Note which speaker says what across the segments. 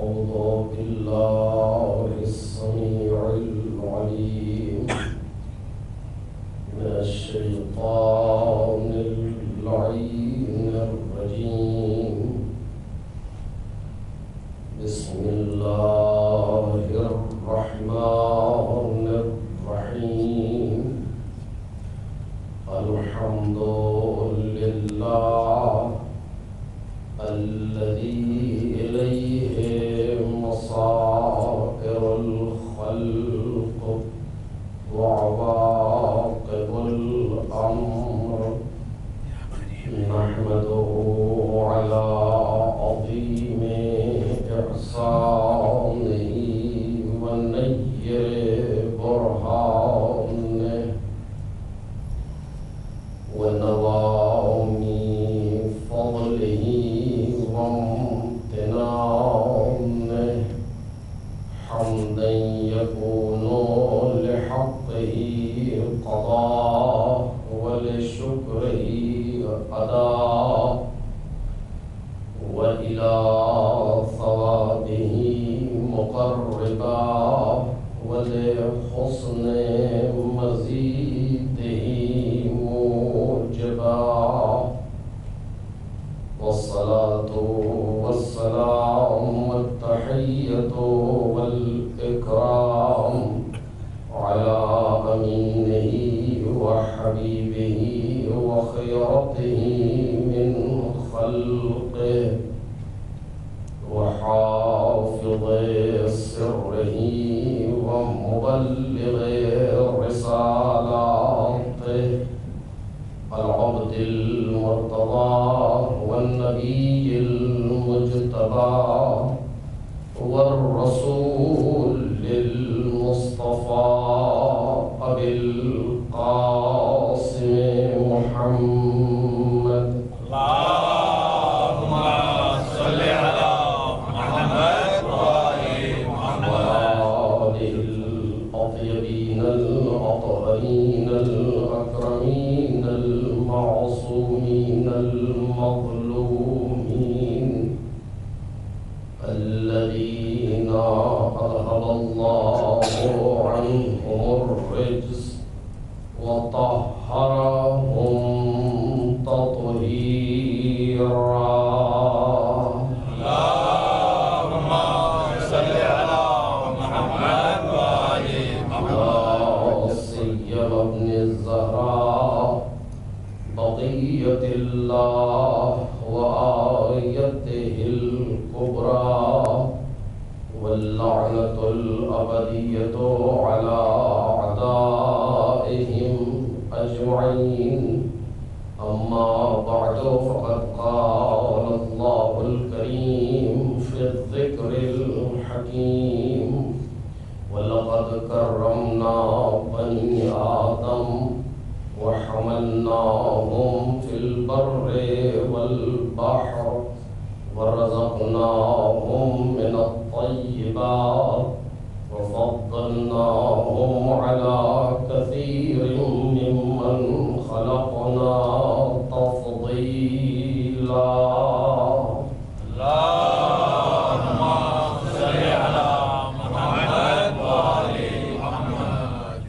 Speaker 1: أعوذ بالله السميع العليم من الشيطان اللعين الرجيم. بسم الله الرحمن الرحيم. الحمد لله الذي إليه مصائر الخلق وعواقب الأمر. نحمده على عظيم إحسانه ونير برهانه ونوام فضله وامتنانه، حمدا يكون لحقه قضاء ولشكره أداء، وإلى ثوابه مقربا ولحسن مزيده موجبا. والصلاة والسلام والتحية والإكرام على أمينه وحبيبه وخيرته من خلقه وحافظ سره ومبلغ رسالاته، العبد المرتضى والنبي المجتبى والرسول المصطفى أبي القاسم محمد.
Speaker 2: اللهم صل على محمد وآل محمد
Speaker 1: وآله الأطيبين الأطهرين الأكرمين المعصومين المظلومين الذين أذهب الله عنهم الرجس وطهرهم تطهيرا.
Speaker 2: اللهم صل على محمد وآل محمد.
Speaker 1: سيما ابن الزهراء بقية الله وآيته الكبرى، واللعنة الأبدية على أعدائهم أجمعين. أما بعد، فقد قال الله الكريم في الذكر الحكيم: ولقد كرمنا بني آدم وحملناهم في البر والبحر ورزقناهم من الطيبات وفضلناهم على كثير ممن خلقنا تفضيلا.
Speaker 2: اللهم صل على محمد وآل محمد.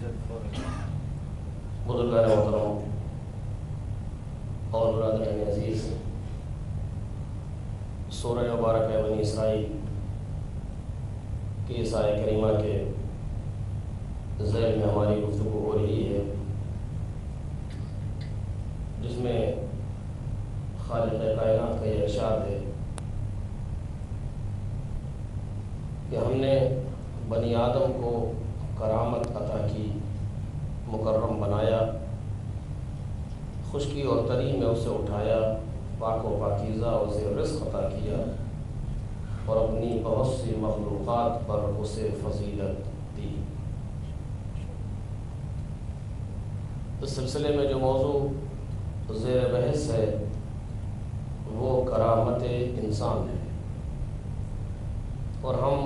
Speaker 1: بزرگان محترم اور برادران عزیز، سورہ مبارک بنی اسرائیل کی اس آیہ کریمہ کے ذیل میں ہماری گفتگو ہو رہی ہے، جس میں خالق کائنات کا یہ ارشاد ہے کہ ہم نے بنی آدم کو کرامت عطا کی، مکرم بنایا، خشکی اور تری میں اسے اٹھایا، پاک و پاکیزہ اسے رزق عطا کیا، اور اپنی بہت سی مخلوقات پر اسے فضیلت دی۔ اس سلسلے میں جو موضوع زیر بحث ہے وہ کرامت انسان ہے، اور ہم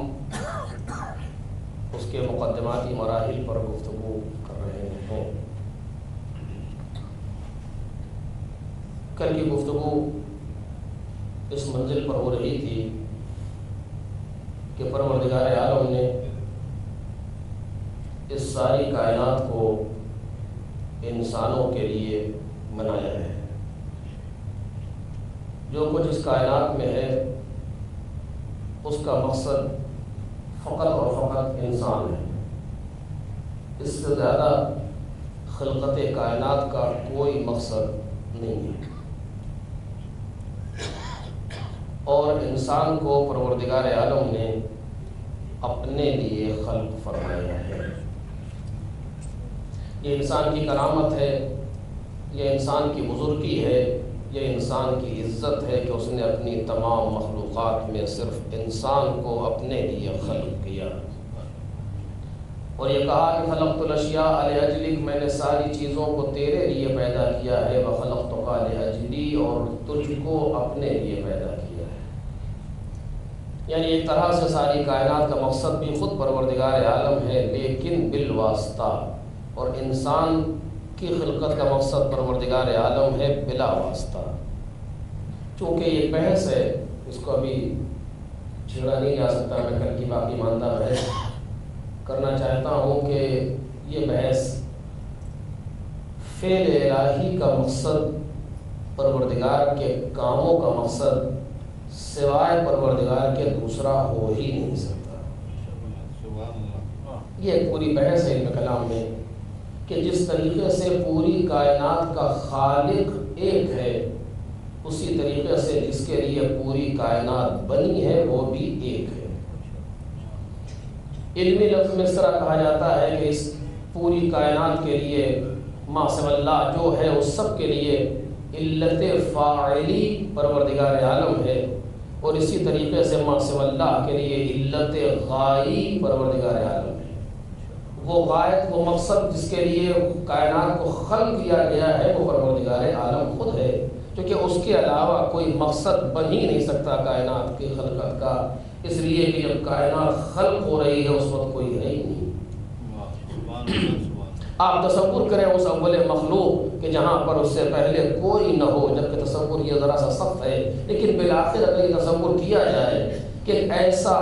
Speaker 1: اس کے مقدماتی مراحل پر گفتگو کر رہے ہیں۔ کل کی گفتگو اس منزل پر ہو رہی تھی کہ پروردگار عالم نے اس ساری کائنات کو انسانوں کے لیے بنایا ہے۔ جو کچھ اس کائنات میں ہے اس کا مقصد فقط اور فقط انسان ہے۔ اس سے زیادہ خلقت کائنات کا کوئی مقصد نہیں ہے، اور انسان کو پروردگار عالم نے اپنے لیے خلق فرمایا ہے۔ یہ انسان کی کرامت ہے، یہ انسان کی بزرگی ہے، یہ انسان کی عزت ہے کہ اس نے اپنی تمام مخلوقات میں صرف انسان کو اپنے لیے خلق کیا، اور یہ کہا کہ خلقت الاشیاء لاجلک، میں نے ساری چیزوں کو تیرے لیے پیدا کیا ہے، وخلقتک لاجلی، اور تجھ کو اپنے لیے پیدا کیا ہے۔ یعنی ایک طرح سے ساری کائنات کا مقصد بھی خود پروردگار عالم ہے، لیکن بالواسطہ، اور انسان کی خلقت کا مقصد پروردگار عالم ہے بلا واسطہ۔ چونکہ یہ بحث ہے، اس کو ابھی چھیڑا نہیں جا سکتا، میں کل کی باقی ماندہ بحث کرنا چاہتا ہوں کہ یہ بحث فعل الہی کا مقصد، پروردگار کے کاموں کا مقصد سوائے پروردگار کے دوسرا ہو ہی نہیں سکتا۔ یہ ایک پوری بحث ہے علم کلام میں کہ جس طریقے سے پوری کائنات کا خالق ایک ہے، اسی طریقے سے جس کے لیے پوری کائنات بنی ہے وہ بھی ایک ہے۔ علمی لفظ میں اس طرح کہا جاتا ہے کہ اس پوری کائنات کے لیے ما سوی اللہ جو ہے اس سب کے لیے علت فاعلی پروردگار عالم ہے، اور اسی طریقے سے ما سوی اللہ کے لیے علت غائی پروردگار عالم ہے۔ وہ غایت، وہ مقصد جس کے لیے کائنات کو خلق کیا گیا ہے، وہ پروردگار عالم خود ہے، کیونکہ اس کے علاوہ کوئی مقصد بن ہی نہیں سکتا کائنات کی خلقت کا، اس لیے کہ جب کائنات خلق ہو رہی ہے اس وقت کوئی ہے ہی نہیں۔ آپ تصور کریں اس اول مخلوق کہ جہاں پر اس سے پہلے کوئی نہ ہو، جبکہ تصور یہ ذرا سا سخت ہے، لیکن بالآخر اگر یہ تصور کیا جائے کہ ایک ایسا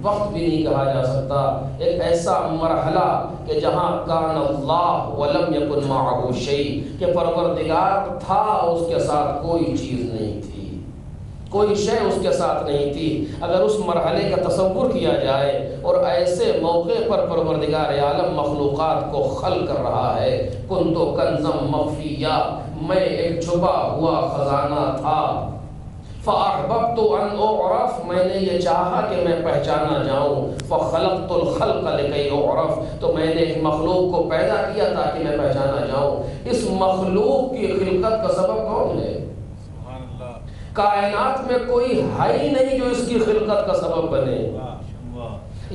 Speaker 1: وقت بھی نہیں کہا جا سکتا، ایک ایسا مرحلہ کہ جہاں کان اللہ ولم یکن معہ شیء، کہ پروردگار تھا اس کے ساتھ کوئی چیز نہیں تھی، کوئی شے اس کے ساتھ نہیں تھی۔ اگر اس مرحلے کا تصور کیا جائے اور ایسے موقع پر پروردگار عالم مخلوقات کو خلق کر رہا ہے، کنت کنزا مخفیا، میں ایک چھپا ہوا خزانہ تھا، فَأَحْبَبْتُ أَنْ أُعْرَفْ، میں نے یہ چاہا کہ میں پہچانا جاؤں، فَخَلَقْتُ الْخَلْقَ لِكَيْ أُعْرَفْ، تو میں نے ایک مخلوق کو پیدا کیا تاکہ میں پہچانا جاؤں۔ اس مخلوق کی خلقت کا سبب کون ہے؟ کائنات میں کوئی ہے ہی نہیں جو اس کی خلقت کا سبب بنے،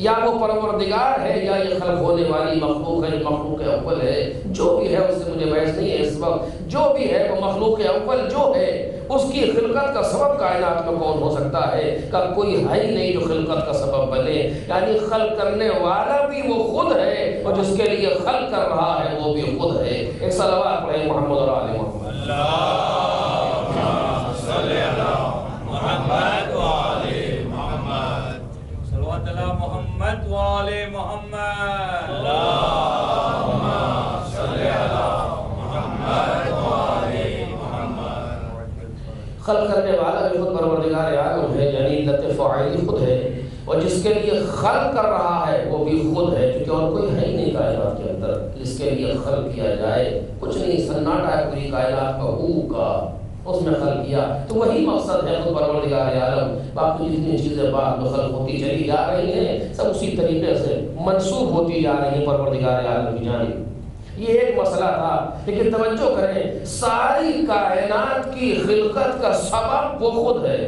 Speaker 1: یا وہ پروردگار ہے یا یہ خلق ہونے والی مخلوق ہے، مخلوق اول ہے، جو بھی ہے اس سے مجھے بحث نہیں ہے اس وقت، جو بھی ہے وہ مخلوق اول جو ہے، اس کی خلقت کا سبب کائنات میں کون ہو سکتا ہے؟ کہ کوئی ہے ہی نہیں جو خلقت کا سبب بنے، یعنی خلق کرنے والا بھی وہ خود ہے، اور جس کے لیے خلق کر رہا ہے وہ بھی خود ہے۔ ایک صلوات پڑھیں محمد اور آل محمد۔
Speaker 2: اللہم صلی علی محمد و آل محمد، صلوات علی محمد و آل محمد، اللہم صلی علی محمد و آل محمد۔
Speaker 1: خلق کرنے والا بھی خود پروردگار عالم ہے، یعنی علت فاعلی خود ہے، اور جس کے لیے خلق کر رہا ہے وہ بھی خود ہے، کیونکہ اور کوئی ہے ہی نہیں کائنات کے اندر جس کے لیے خلق کیا جائے، کچھ نہیں، سناٹا ہے پوری کائنات کا، کا اس میں خلق کیا، تو وہی مقصد ہے خود پروردگار عالم۔ باقی جتنی چیزیں بعد میں خلق ہوتی چلی جا رہی ہیں سب اسی طریقے سے منسوب ہوتی جا رہی ہیں پروردگار عالم کی جانب۔ یہ ایک مسئلہ تھا، لیکن توجہ کریں، ساری کائنات کی خلقت کا سبب وہ خود ہے،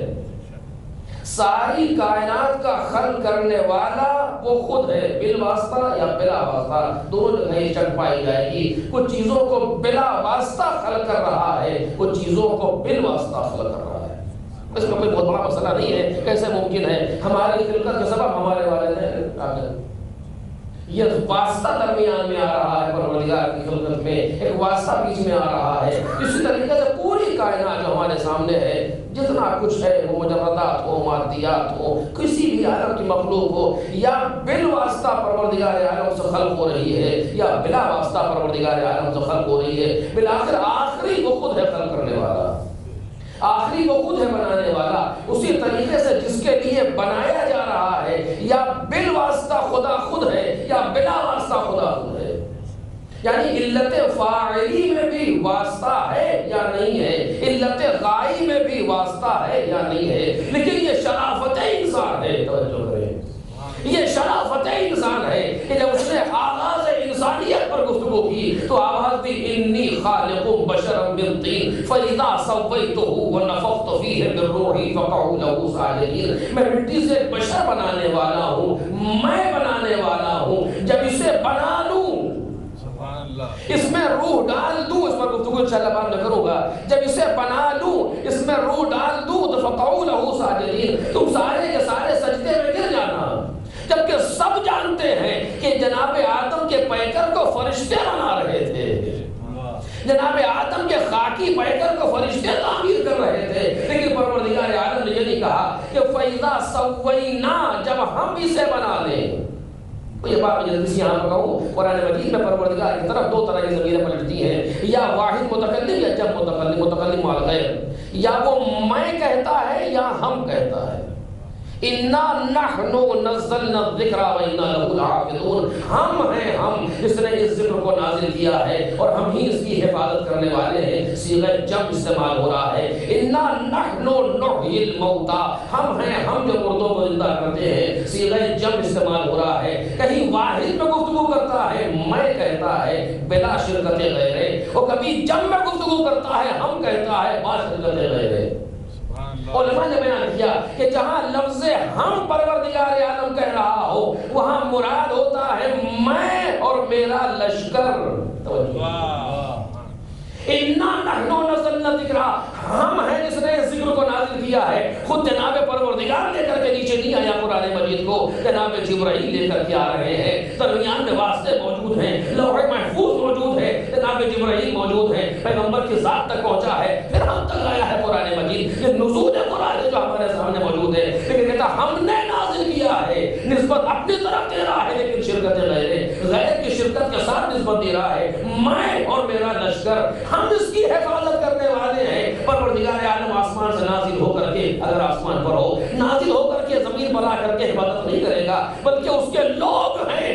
Speaker 1: ساری کائنات کا خلق کرنے والا وہ خود ہے، بالواسطہ یا بلا واسطہ، دونوں جگہ یہ شک پائی جائے گی۔ کچھ چیزوں کو بلا واسطہ خلق کر رہا ہے، کچھ چیزوں کو بالواسطہ خلق کر رہا ہے۔ اس میں کوئی بہت بڑا مسئلہ نہیں ہے، کیسے ممکن ہے ہماری خلقت کے سبب ہمارے والدین، یہ واسطہ درمیان میں آ رہا ہے، پروردگار کی خلقت میں ایک واسطہ بیچ میں آ رہا ہے۔ اسی طریقے سے پوری ساری کائنات جو ہمارے سامنے ہے، جتنا کچھ ہے، وہ مجردات ہو، مادیات ہو، کسی بھی عالم کی مخلوق ہو، یا بالواسطہ پروردگار عالم سے خلق ہو رہی ہے یا بلا واسطہ پروردگار عالم سے خلق ہو رہی ہے، بالآخر آخری وہ خود ہے خلق کرنے والا، آخری وہ خود ہے بنانے والا۔ اسی طریقے سے جس کے لیے بنایا جا رہا ہے، یا بالواسطہ خدا خود ہے یا بلا واسطہ خدا خود ہے، یعنی علت فاعلی میں بھی واسطہ ہے یا نہیں ہے، علت غائی میں بھی واسطہ ہے یا نہیں ہے، لیکن یہ شرافت انسان ہے، توجہ کریں، یہ شرافت انسان ہے کہ جب اس نے آغاز انسانیت پر گفتگو کی تو آواز دی انی خالق بشرا من طین فاذا سویتہ ونفخت فیہ من روحی فقعوا لہ ساجدین، میں مٹی سے بشر بنانے والا ہوں، میں بنانے والا ہوں، جب اسے بنا لوں، اس میں روح ڈال دوں، اس پر گفتگو انشاءاللہ بعد میں کروں گا، جب اسے بنا لوں، اس میں روح ڈال دوں تو فقعوا لہ ساجدین، تم سارے کے سارے سجدے میں گر جانا، جبکہ سب جانتے ہیں کہ جناب آدم کے پیکر کو فرشتے بنا رہے تھے، جناب آدم کے خاکی پیکر کو فرشتے تعمیر کر رہے تھے، لیکن پروردگار عالم نے یہ نہیں کہا کہ فَإِذَا سَوَّيْنَا، جب ہم اسے بنا لیں۔ یہ بات میں جلدی سے یہاں پر کہوں، قرآن مجید میں پروردگار کی طرف دو طرح کی ضمیریں پلٹتی ہیں، یا واحد متکلم یا جب متکلم، متکلم مع الغیر، یا وہ میں کہتا ہے یا ہم کہتا ہے، اِنَّا نَحْنُ نَزَّلْنَا الذِّكْرَ وَإِنَّا لَهُ لَحَافِظُونَ، ہم ہیں ہم جس نے اس ذکر کو نازل کیا ہے اور ہم ہی اس کی حفاظت کرنے والے ہیں، صیغہ جمع استعمال ہو رہا ہے، اِنَّا نَحْنُ نُحْيِي الْمَوْتَى، ہم ہیں ہم جو مردوں کو زندہ کرتے ہیں، صیغہ جمع استعمال ہو رہا ہے، کہیں واحد میں گفتگو کرتا ہے میں کہتا ہے بلا شرکت غیرے، اور کبھی جمع میں گفتگو کرتا ہے ہم کہتا ہے با شرکت غیرے۔ علماء نے بیان کیا کہ جہاں لفظ ہم پروردگار عالم کہہ رہا ہو، وہاں مراد ہوتا ہے میں اور میرا لشکر۔ اِنَّا نَحْنُ نَزَّلْنَا الذِّكْرَ، ہم ہیں جس نے اس ذکر کو نازل کیا ہے، خود جناب پروردگار لے کر کے نیچے نہیں آیا قرآن مجید کو، جناب جبرائیل لے کر کے آ رہے ہیں، درمیان میں واسطے موجود ہیں، لوح محفوظ موجود ہے، جناب جبرائیل موجود ہے، پیغمبر کی ذات تک پہنچا ہے، پھر ہم تک آیا ہے قرآن مجید، یہ نزول قرآن جو ہمارے سامنے موجود ہے، لیکن کہتا ہم نے نازل کیا ہے، نسبت اپنی طرف دے رہا ہے، لیکن شرکت غیر کی شرکت کے ساتھ نسبت دے رہا ہے، میں اور میرا لشکر، ہم اس کی حفاظت کرنے والے ہیں۔ پروردگار عالم آسمان سے نازل ہو کر کے، اگر آسمان پر ہو، نازل ہو کر کے زمین پر آ کر کے حفاظت نہیں کرے گا، بلکہ اس کے لوگ ہیں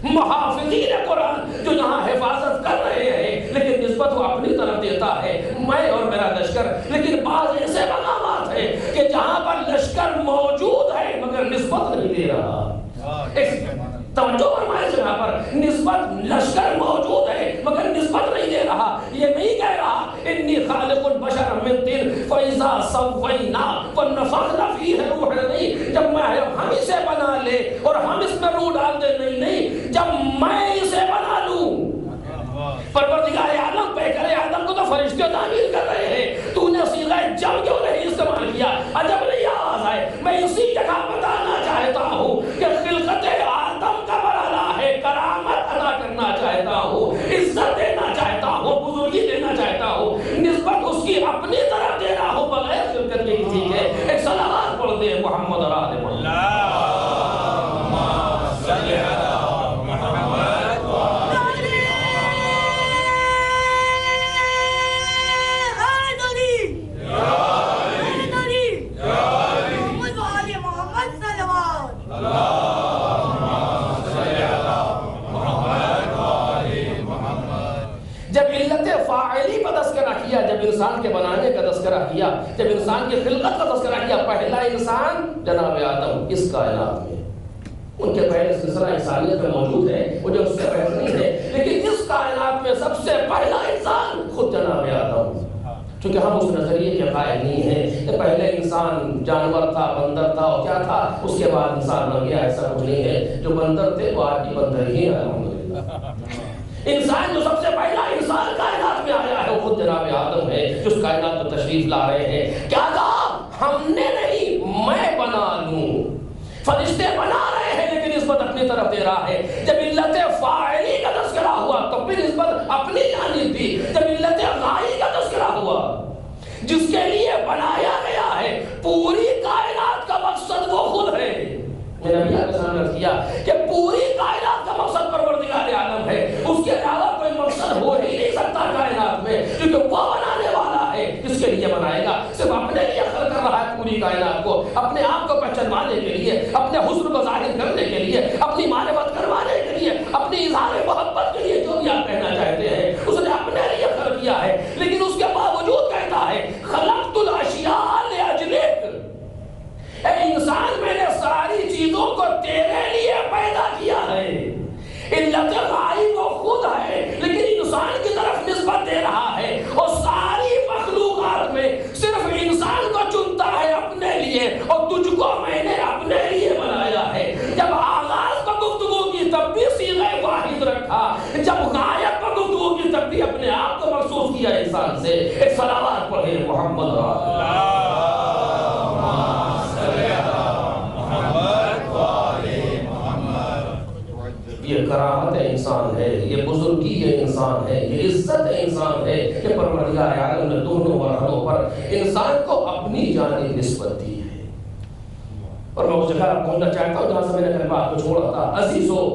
Speaker 1: محافظین قرآن جو یہاں حفاظت کر رہے ہیں، لیکن نسبت وہ اپنی طرف دیتا ہے، میں اور میرا لشکر۔ لیکن بعض ایسے مقامات ہیں کہ جہاں پر لشکر موجود ہے مگر نسبت نہیں دے رہا، توجہ فرمائے جہاں پر نسبت لشکر موجود ہے مگر نسبت نہیں دے رہا، یہ نہیں کہہ رہا انی خالق بشر من طین فاذا سوینا ونفخنا فیہ روح، نہیں، جب میں ہم اسے بنا لے اور ہم اس میں روح ڈال دے، نہیں، جب میں اسے بنا لوں۔ پروردگار عالم پیکر آدم کو تو فرشتے تعمیر کر رہے ہیں، تو نے صیغہ جمع کیوں نہیں استعمال کیا؟ عجب نہیں آواز ہے۔ میں اسی جگہ بتانا چاہتا ہوں کہ خلقت آدم کا مرحلہ ہے، کرامت ادا کرنا چاہتا ہوں، عزت دینا چاہتا ہوں، بزرگی دینا چاہتا ہوں، نسبت اس کی اپنی طرف دے رہا ہوں بغیر شرکت کے کسی کے۔ ایک صلوات پڑھ دے محمد اور آل محمد۔ جب انسان کے بنانے کا تذکرہ کیا، جب انسان کی خلقت کا تذکرہ کیا، پہلا انسان جناب آدم اس کائنات میں، ان کے پہلے سلسلہ انسانیت میں موجود ہے، وہ جو اس سے پہلے نہیں ہے، لیکن اس کائنات میں سب سے پہلا انسان خود جناب آدم، چونکہ ہم اس نظریے کے قائل نہیں ہیں کہ پہلے انسان جانور تھا، بندر تھا اور کیا تھا، اس کے بعد انسان بن گیا، ایسا کچھ نہیں ہے، جو بندر تھے وہ آج بھی بندر ہی ہیں الحمدللہ۔ انسان جو سب سے پہلا انسان کائنات میں آیا ہے وہ خود جناب آدم ہے، جو اس کائنات میں تشریف لا رہے ہیں۔ کیا کہا؟ ہم نے نہیں، میں بنا لوں۔ فرشتے بنا رہے ہیں لیکن نسبت اپنی طرف دے رہا ہے۔ جب علت فاعلی کا تذکرہ ہوا تو پھر نسبت اپنی جانب دی، جب علت غائی کا تذکرہ ہوا کیا کہ پوری کائنات کا مقصد پروردگار عالم ہے، اس کے علاوہ کوئی مقصد ہو ہی نہیں سکتا کائنات میں، کیونکہ وہ بنانے والا ہے جس کے لیے بنائے گا، صرف اپنے لیے خلق کر رہا ہے پوری کائنات کو، اپنے آپ کو پہچانوانے کے لیے، اپنے حسن کو ظاہر کرنے کے لیے، اپنی معرفت کروانے کے لیے، اپنی اظہار محبت کے لیے، جو بھی آپ کہنا چاہتے ہیں اس نے اپنے لیے خلق کیا ہے، لیکن اس کے باوجود کہتا ہے خلقت الاشیاء لاجلک، اے انسان میں نے ساری چیزوں کو تیرے لیے پیدا کیا ہے۔ علت غائب وہ خود ہے لیکن انسان کی طرف نسبت دے رہا ہے، اور ساری مخلوقات میں صرف انسان کو چنتا ہے اپنے لیے، اور تجھ کو میں نے اپنے لیے بنایا ہے۔ جب آغاز پر گفتگو کی تب بھی صیغہ واحد رکھا، جب غائب پر گفتگو کی تب بھی اپنے آپ کو مخصوص کیا انسان سے۔ ایک صلوات پڑھے محمد یہ کرامت انسان ہے، یہ بزرگی انسان ہے، یہ عزت انسان ہے کہ پروردگار عالم نے دونوں مرحلوں پر انسان کو اپنی جانب نسبت دی ہے۔ اور میں اس جگہ پہنچنا چاہتا ہوں جہاں سے میں نے کلمہ آپ کو چھوڑا تھا۔ عزیزو،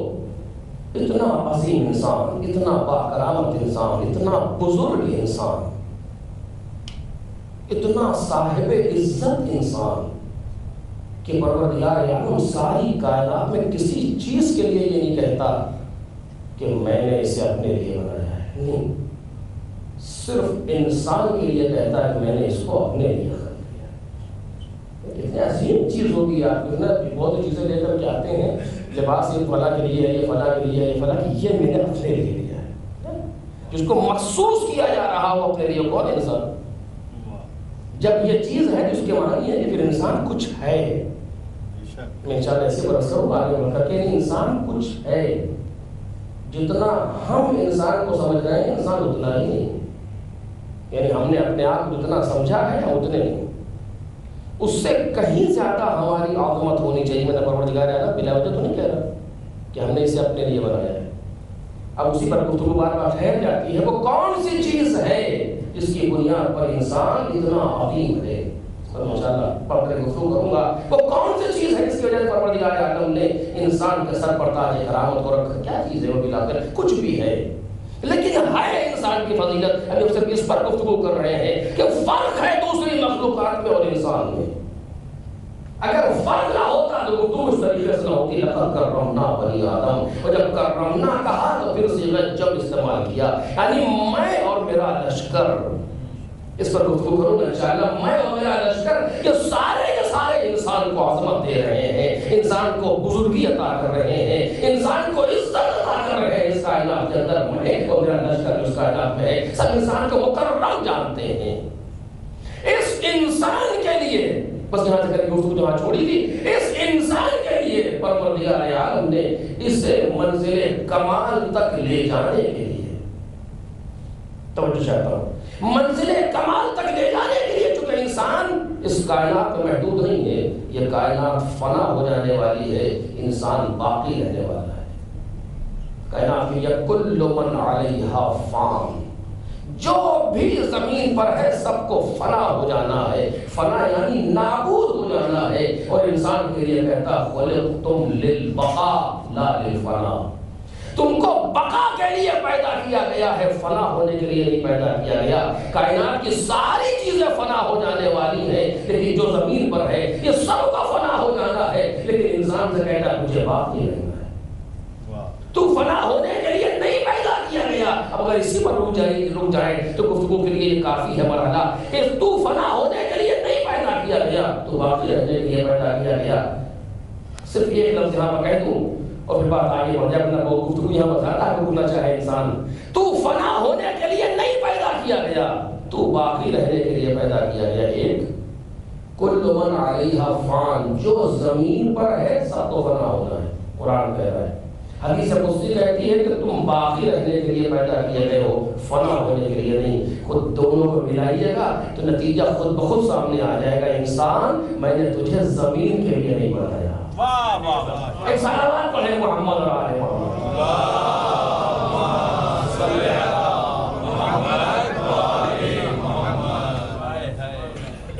Speaker 1: اتنا عظیم انسان، اتنا باکرامت انسان، اتنا بزرگ انسان، اتنا صاحب عزت انسان کہ پروردگار عالم ساری کائنات میں کسی چیز کے لیے یہ نہیں کہتا کہ میں نے اسے اپنے لیے بنایا ہے، نہیں، صرف انسان کے لیے کہتا ہے کہ میں نے اس کو اپنے لیے خلق کیا۔ کتنی عظیم چیز ہوگی، آپ کو نا بہت سی چیزیں لے کر کے آتے ہیں، لباس یہ فلاں کے لیے ہے، یہ فلاں کے لیے ہے، یہ فلاں کہ یہ میں نے اپنے لیے لیا ہے، جس کو مخصوص کیا جا رہا ہو اپنے لیے کون انسان؟ جب یہ چیز ہے جس کے معنی ہے کہ پھر انسان کچھ ہے۔ میں انشاءاللہ ایسے برس کروں گا آگے بڑھ کر کہ انسان کچھ ہے، جتنا ہم انسان کو سمجھ رہے ہیں انسان اتنا ہی نہیں، یعنی ہم نے اپنے آپ کو جتنا سمجھا ہے ہم اتنے نہیں، اس سے کہیں زیادہ ہماری عظمت ہونی چاہیے۔ میں نے پروردگار عالم بلا وجہ تو نہیں کہہ رہا کہ ہم نے اسے اپنے لیے بنایا ہے۔ اب اسی پر گفتگو بار بار ٹھہر جاتی ہے، وہ کون سی چیز ہے جس کی بنیاد پر انسان اتنا عظیم ہے؟ انشاءاللہ پڑھ کر گفتگو کروں گا وہ کون سی چیز ہے جس کی وجہ سے پروردگار عالم نے انسان کے سر پر تاج کرامت کو رکھا۔ کیا چیز ہے وہ بلا کر؟ کچھ بھی ہے، لیکن ہے انسان کی فضیلت۔ ابھی صرف اس پر گفتگو کر رہے ہیں کہ فرق ہے دوسری مخلوقات میں اور انسان میں۔ اگر فرق نہ ہوتا تو گفتگو اس طریقے سے نہ ہوتی۔ لقد کرمنا بنی آدم، اور جب کرمنا کہا تو پھر صیغہ جب استعمال کیا، یعنی میں اور میرا لشکر۔ اس پر گفتگو کروں گا انشاءاللہ۔ میں اور میرا لشکر یہ سارے کے سارے انسان کو عظمت دے رہے ہیں، انسان کو بزرگی عطا کر رہے ہیں، انسان کو عزت عطا کر رہے ہیں۔ اس کائنات کے اندر میں اور میرا لشکر اس کائنات میں ہے، سب انسان کو مکرم جانتے ہیں۔ اس انسان کے لیے بس یہاں سے گفتگو جہاں چھوڑی تھی، اس انسان کے لیے پروردگار عالم نے اسے منزل کمال تک لے جانے کے لیے، توجہ چاہتا ہوں، منزل کمال تک لے جانے کے لیے، چونکہ انسان اس کائنات میں محدود نہیں ہے، یہ کائنات فنا ہو جانے والی ہے، انسان باقی رہنے والا ہے۔ کائنات کی یہ کل من علیہا فان، جو بھی زمین پر ہے سب کو فنا ہو جانا ہے، فنا یعنی نابود ہو جانا ہے، اور انسان کے لیے کہتا خلقتم للبقاء لا للفنا، تم کو بقا کے لیے پیدا کیا گیا ہے، فنا ہونے کے لیے نہیں پیدا کیا گیا۔ کائنات کی ساری چیزیں فنا ہو جانے والی ہیں، لیکن جو زمین پر ہے یہ سب کا فنا ہو جانا ہے، لیکن انسان سے کہتا ہے مجھے باقی رہنا ہے۔ تو فنا ہونے کے لیے نہیں پیدا کیا گیا۔ اب اگر اسی پر رک جائیں تو گفتگو کے لیے یہ کافی ہے مرحلہ کہ تو فنا ہونے کے لیے نہیں پیدا کیا گیا، تو باقی رہنے کے لیے پیدا کیا گیا۔ صرف ایک لفظ یہاں پر کہہ دوں اور پھر بات آگے بڑھ جائے، وہ گفتگو یہاں پر زیادہ کرنا چاہے انسان، تو فنا ہونے کے لیے نہیں پیدا کیا گیا، تو باقی رہنے کے لیے پیدا کیا گیا۔ ایک کل من علیہا فان، جو زمین پر ہے سب کو فنا ہونا ہے، قرآن کہہ رہا ہے۔ حدیث قدسی کہتی ہے کہ تم باقی رہنے کے لیے پیدا کیے گئے ہو، فنا ہونے کے لیے نہیں۔ خود دونوں کو ملائیے گا تو نتیجہ خود بخود سامنے آ جائے گا، انسان میں نے تجھے زمین کے لیے نہیں بنایا۔ ایک صلوات پڑھیں محمد اور آل محمد۔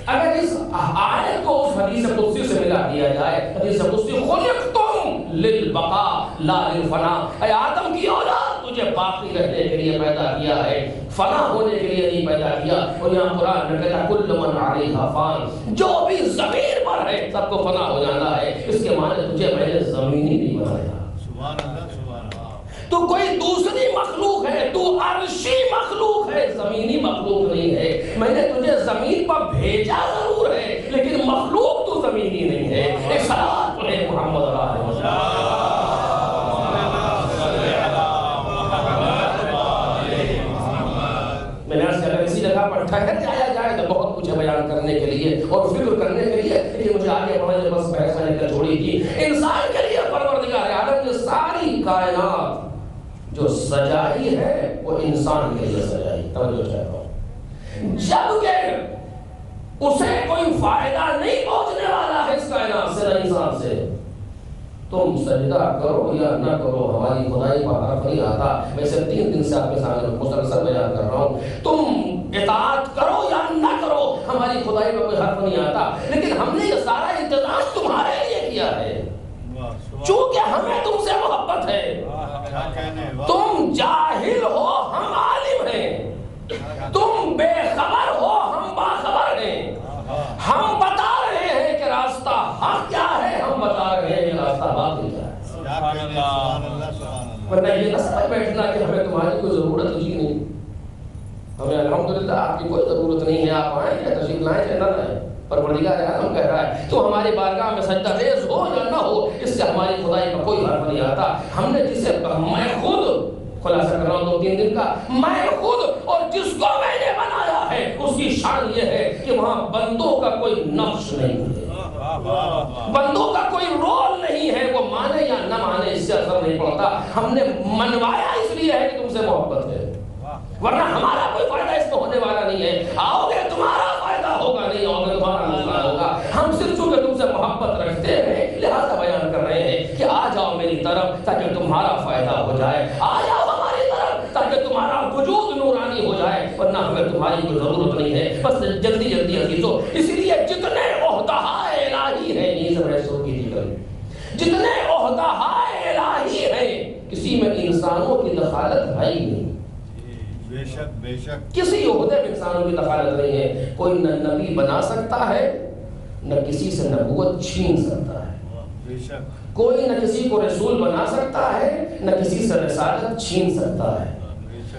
Speaker 1: اگر اس آیت کو اس حدیث قدسی سے ملا دیا جائے، حدیث قدسی خلقتم للبقاء لا للفنا، اے آدم کی اولاد تجھے باقی رہنے کے لیے پیدا کیا ہے، فنا ہونے کے لیے نہیں پیدا کیا۔ اور یہاں قرآن نے کہا کل من علیہا فان، جو بھی زمین پر ہے سب کو فنا ہو جانا ہے، اس کے معنی تجھے میں نے زمینی نہیں بنایا۔ سبحان اللہ، سبحان اللہ۔ تو کوئی دوسری مخلوق ہے، تو عرشی مخلوق ہے، زمینی مخلوق نہیں ہے۔ میں نے تجھے زمین پر بھیجا ضرور ہے لیکن مخلوق تو زمینی نہیں ہے۔ ایک صلوات پڑھے محمد علیہ وسلم۔ میں نے عرض کیا اگر اسی جگہ پر ٹھہر جایا جائے تو بہت کچھ ہے بیان کرنے کے لیے اور فکر کرنے کے لیے، لیکن مجھے آگے بڑھنے بس بحث میں نے چھوڑی تھی۔ انسان کے لیے پروردگار عالم نے ساری کائنات جو سجائی ہے وہ انسان کے لیے سجائی، توجہ چاہتا ہوں، جبکہ اسے کوئی فائدہ نہیں پہنچنے والا ہے اس کائنات سے نہ انسان سے۔ تم سجدہ کرو یا نہ کرو ہماری خدائی پر حرف نہیں آتا۔ میں سے 3 دن سے آپ کے سامنے مسلسل بیان کر رہا ہوں، تم اطاعت کرو یا نہ کرو ہماری خدائی پر کوئی حرف نہیں آتا، لیکن ہم نے یہ سارا انتظام تمہارے لیے کیا ہے چونکہ ہمیں تم سے محبت ہے۔ تم جاہل ہو ہم عالم ہیں، تم بے خبر ہو ہم باخبر ہیں، ہم بتا رہے ہیں کہ راستہ حق کیا ہے، ہم بتا رہے ہیں کہ راستہ باطل کیا ہے۔ ورنہ یہ نہ سمجھ بیٹھنا کہ ہمیں تمہاری کوئی ضرورت ہی نہیں، ہمیں الحمدللہ آپ کی کوئی ضرورت نہیں ہے، آپ آئیں یا تشریف لائیں یا نہ لائیں۔ پروردگار عالم کہہ رہا ہے تو ہماری بارگاہ میں سجدہ ریز ہو یا نہ ہو اس سے ہماری خدائی کا کوئی حرف نہیں آتا۔ ہم نے جسے میں خود خلاصہ کر رہا ہوں 2-3 دن کا، میں خود اور جس کو میں نے بنایا ہے اس کی شان یہ ہے کہ وہاں بندوں کا کوئی نقش نہیں ہے، بندوں کا کوئی رول نہیں ہے، وہ مانے یا نہ مانے اس سے اثر نہیں پڑتا۔ ہم نے منوایا اس لیے ہے کہ تم سے محبت ہے، ورنہ ہمارا کوئی فائدہ اس میں ہونے والا نہیں ہے۔ آؤ گے تمہارا فائدہ ہوگا، نہیں آؤ گے تمہارا نقصان ہوگا۔ ہم صرف چونکہ تم سے محبت رکھتے ہیں لہذا بیان کر رہے ہیں کہ آ جاؤ میری طرف تاکہ تمہارا فائدہ ہو جائے، آ جاؤ ہماری طرف تاکہ تمہارا وجود نورانی ہو جائے، ورنہ ہمیں تمہاری کوئی ضرورت نہیں ہے۔ بس جلدی جلدی عزیزو، اسی لیے جتنے عہدہائے الہی ہیں یہ سب ایسوں کی ذکر، جتنے عہدہائے الہی ہیں کسی میں انسانوں کی دخالت ہے ہی نہیں، بے شک کسی عہدے میں انسانوں کی دخالت نہیں ہے۔ کوئی نہ نبی بنا سکتا ہے نہ کسی سے نبوت چھین سکتا ہے، کوئی نہ کسی کو رسول بنا سکتا ہے نہ کسی سے رسالت چھین سکتا ہے،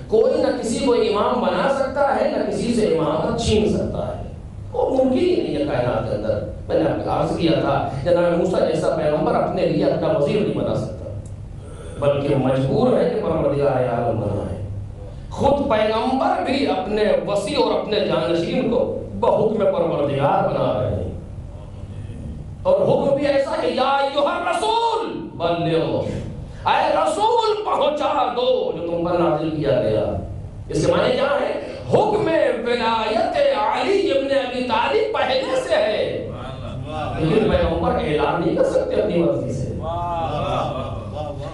Speaker 1: کوئی نہ کسی کو امام بنا سکتا ہے نہ کسی سے امامت چھین سکتا ہے، وہ ممکن ہی نہیں ہے کائنات کے اندر۔ میں نے آپ کو عرض کیا تھا جناب موسیٰ جیسا پیغمبر اپنے لیے اپنا وزیر نہیں بنا سکتا بلکہ مجبور ہے کہ پروردگار عالم بنائے۔ خود پیغمبر بھی اپنے وسیع اور اپنے جانشین کو بحکم پروردگار بنا رہے ہیں، اور حکم بھی ایسا ہے یا ایھا الرسول بلغ، اے رسول پہنچا دو جو تم پر نازل کیا گیا۔ اس کے معنی کیا ہے؟ حکم ولایت علی ابن ابی طالب پہلے سے ہے لیکن پیغمبر اعلان نہیں کر سکتے اپنی مرضی سے،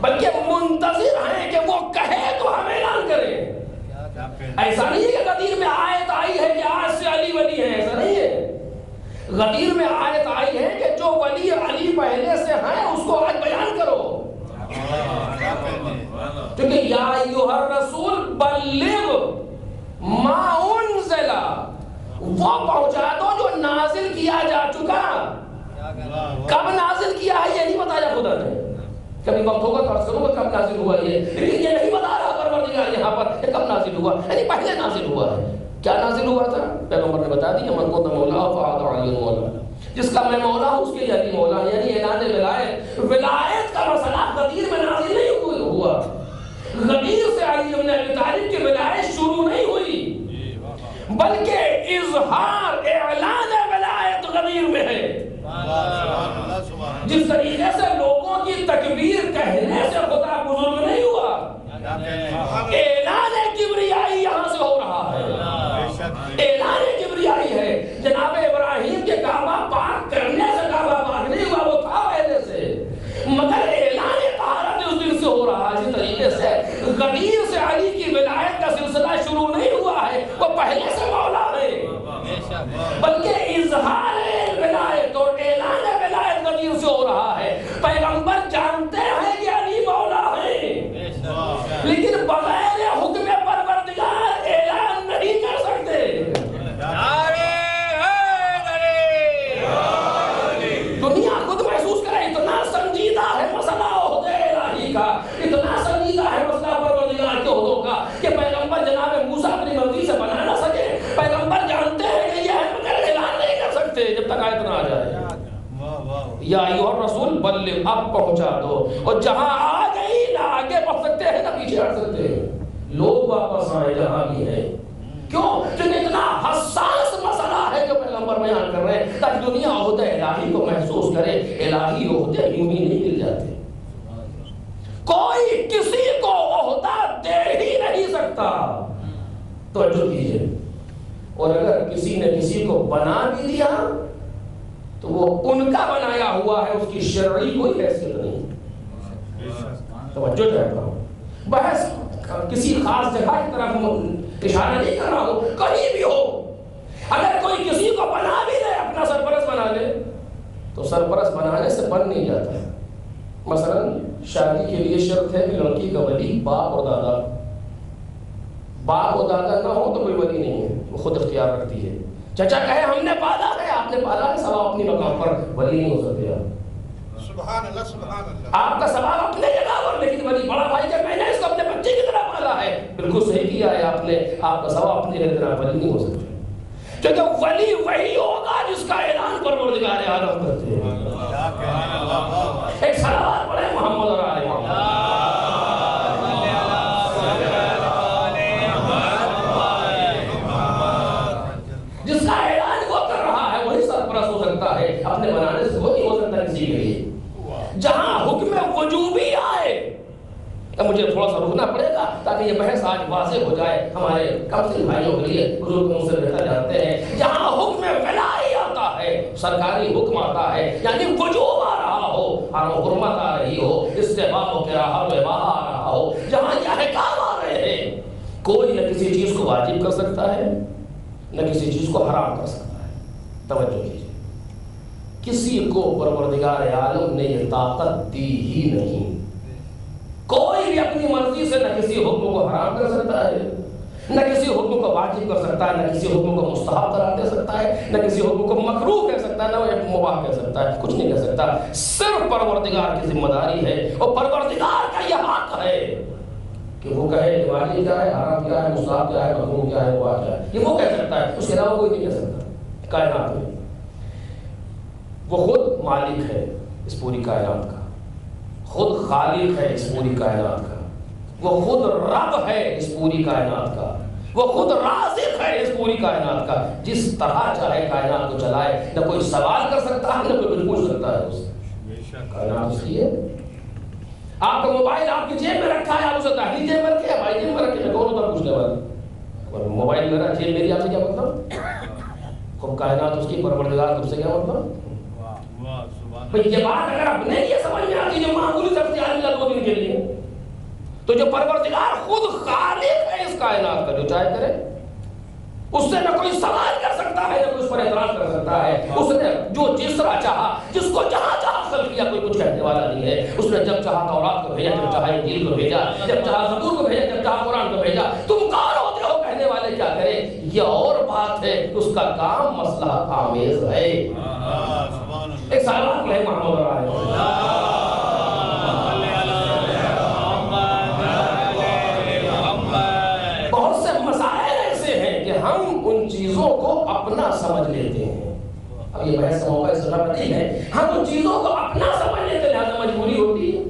Speaker 1: بلکہ منتظر ہیں کہ وہ کہے تو ہم اعلان کریں۔ ایسا نہیں ہے کہ غدیر میں آیت آئی ہے کہ آج سے علی ولی ہے، ایسا نہیں ہے۔ غدیر میں آیت آئی ہے کہ جو ولی علی پہلے سے ہیں اس کو آج بیان کرو، کیونکہ یا ایھا الرسول بلغ ما انزل، وہ پہنچا دو جو نازل کیا جا چکا۔ کب نازل کیا ہے یہ نہیں بتایا خدا نے، کبھی وقت ہوگا تو عرض کروں گا کب نازل ہوا یہ، لیکن یہ نہیں بتا رہا پروردگار یہاں پر کہ کب نازل ہوا، یعنی پہلے نازل ہوا ہے۔ کیا نازل ہوا تھا؟ پیغمبر نے بتا دیا من كنت مولاه فهذا علی مولا، جس کا میں مولا ہوں اس کے لیے علی مولا، یعنی اعلان ولایت۔ ولایت کا مسئلہ غدیر میں نازل نہیں ہوا، غدیر سے علی ابن ابی طالب کی ولایت شروع نہیں ہوئی، بلکہ اظہار اعلان ولایت غدیر میں ہے۔ جس طریقے سے لوگوں کی تکبیر کہنے سے خدا بزرگ نہیں ہوا، اعلان کبریائی یہاں سے ہو رہا ہے، اعلان کبریائی ہے۔ جناب ابراہیم کے کعبہ پاک کرنے سے کعبہ پاک نہیں ہوا، وہ تھا پہلے سے، مگر اعلان طہارت اس دن سے ہو رہا ہے۔ اسی طریقے سے غدیر سے علی کی ولایت کا سلسلہ شروع نہیں ہوا ہے، وہ پہلے سے مولا ہے، بلکہ اظہار ولایت اور اعلان ولایت غدیر سے ہو رہا ہے۔ پیغمبر جانتے چلے جب تک آیت نہ آ جائے. یا ایھا الرسول بلغ، اب پہنچا دو. اور جہاں آ گئی نہ آگے بڑھ سکتے ہیں نہ پیچھے ہٹ سکتے ہیں. لوگ واپس آئے جہاں بھی ہیں. کیوں؟ کیونکہ اتنا حساس مسئلہ ہے جو پیغمبر بیان کر رہے ہیں، تاکہ دنیا عہد الہی کو محسوس کرے. الہی عہد یوں ہی نہیں مل جاتے. کوئی کسی کو عہدہ دے ہی نہیں سکتا. توجہ کیجیے. اور اگر کسی نے کسی کو بنا بھی دیا تو وہ ان کا بنایا ہوا ہے، اس کی شرعی کوئی حیثیت نہیں. توجہ چاہتا ہوں. بحث کسی خاص جگہ کی طرف اشارہ نہیں کر رہا ہوں، کہیں بھی ہو. اگر کوئی کسی کو بنا بھی لے، اپنا سرپرست بنا لے، تو سرپرست بنانے سے بن نہیں جاتا. مثلا شادی کے لیے شرط ہے کہ لڑکی کا ولی باپ اور دادا. باپ اور دادا نہ ہو تو کوئی ولی نہیں ہے، وہ خود اختیار رکھتی ہے. چچا کہے ہم نے پالا ہے، آپ نے پالا ہے، ثواب اپنی مقام پر، ولی نہیں ہو سکتے آپ.
Speaker 3: سبحان اللہ سبحان اللہ.
Speaker 1: آپ کا ثواب اپنے جگہ پر، لیکن ولی بڑا بھائی کہ میں نے اس کو اپنے بچے کی طرح پالا ہے. بالکل صحیح کیا ہے آپ نے. آپ کا ثواب اپنی جگہ، ولی نہیں ہو سکتے. کیونکہ ولی وہی ہوگا جس کا اعلان پروردگار عالم کرتے ہیں. ایک صلوات پڑھیں محمد اور آل محمد. جس کا اعلان وہ کر رہا ہے وہی سرپرست ہو سکتا ہے، اپنے بنانے سے وہ نہیں ہو سکتا کسی کے لیے. جہاں حکم وجوبی آئے، اب مجھے تھوڑا سا رکنا پڑے گا تاکہ یہ بحث آج واضح ہو جائے ہمارے کم سے بھائیوں کے لیے، بزرگ ان سے بہتر جانتے ہیں. جہاں حکم ولائی آتا ہے، سرکاری حکم آتا ہے، یعنی وجوب آ رہا ہو، حرمت آ رہی ہو، استحباب و کراہت و اباحہ آ رہا ہو، جہاں یہ احکام آ رہے ہیں، کوئی نہ کسی چیز کو واجب کر سکتا ہے نہ کسی چیز کو حرام کر سکتا ہے. توجہ کیجیے. کسی کو پروردگار عالم نے یہ طاقت دی ہی نہیں. کوئی بھی اپنی مرضی سے نہ کسی حکم کو حرام کر سکتا ہے، نہ کسی حکم کو واجب کر سکتا ہے، نہ کسی حکم کو مستحب قرار دے سکتا ہے، نہ کسی حکم کو مکروہ کہہ سکتا ہے، نہ مباح کہہ سکتا ہے. کچھ نہیں کہہ سکتا. صرف پروردگار کی ذمہ داری ہے، اور پروردگار کا یہ حق ہے کہ وہ کہے واجب کیا ہے، حرام کیا ہے، مستحب کیا ہے، مکروہ کیا ہے، مباح کیا ہے. یہ وہ کہہ سکتا ہے، اس کے علاوہ کوئی نہیں کہہ سکتا کائنات میں. وہ خود مالک ہے اس پوری کائنات کا، خود خالق ہے اس پوری کائنات کا، وہ خود رب ہے اس پوری کائنات کا، وہ خود رازق ہے اس پوری کائنات کا. جس طرح چاہے کائنات کو چلائے، نہ کوئی سوال کر سکتا ہے نہ کوئی کچھ پوچھ سکتا ہے اس سے. کائنات اس لیے آپ کا موبائل آپ کی جیب میں رکھا ہے، آپ اسے داہنی جیب میں رکھے، بھائی جیب میں رکھے، میں کون ہوتا پوچھنے والا. موبائل میرا، جیب میری، آپ سے کیا مطلب؟ خود کائنات اس کی، پروردگار تم سے کیا مطلب؟ یہ بات اگر اپنے لیے سمجھ میں آتی جو معمولی سب سے عالی 2 دن کے لیے، تو جو پروردگار خود خالق ہے اس کائنات کا، جو چاہے کرے، اس سے نہ کوئی سوال کر سکتا ہے نہ کوئی اس پر اعتراض کر سکتا ہے. اس نے جو جس طرح چاہا، جس کو جہاں چاہا خلق کیا، کوئی کچھ کہنے والا نہیں ہے. اس نے جب چاہا تورات کو بھیجا، جب چاہا انجیل کو بھیجا، جب چاہا زبور کو بھیجا، جب چاہا قرآن کو بھیجا. تم کون ہوتے ہو کہنے والے کیا کریں؟ یہ اور بات ہے، اس کا کام مصلحت آمیز ہے. ایک سوال ہے محمد اور آل محمد. بہت سے مسائل ایسے ہیں کہ ہم ان چیزوں کو اپنا سمجھ لیتے ہیں. اب یہ بحث کا موقع اس طرح نہیں ہے. ہم ان چیزوں کو اپنا سمجھ لیتے ہیں، لہذا مجبوری ہوتی ہے،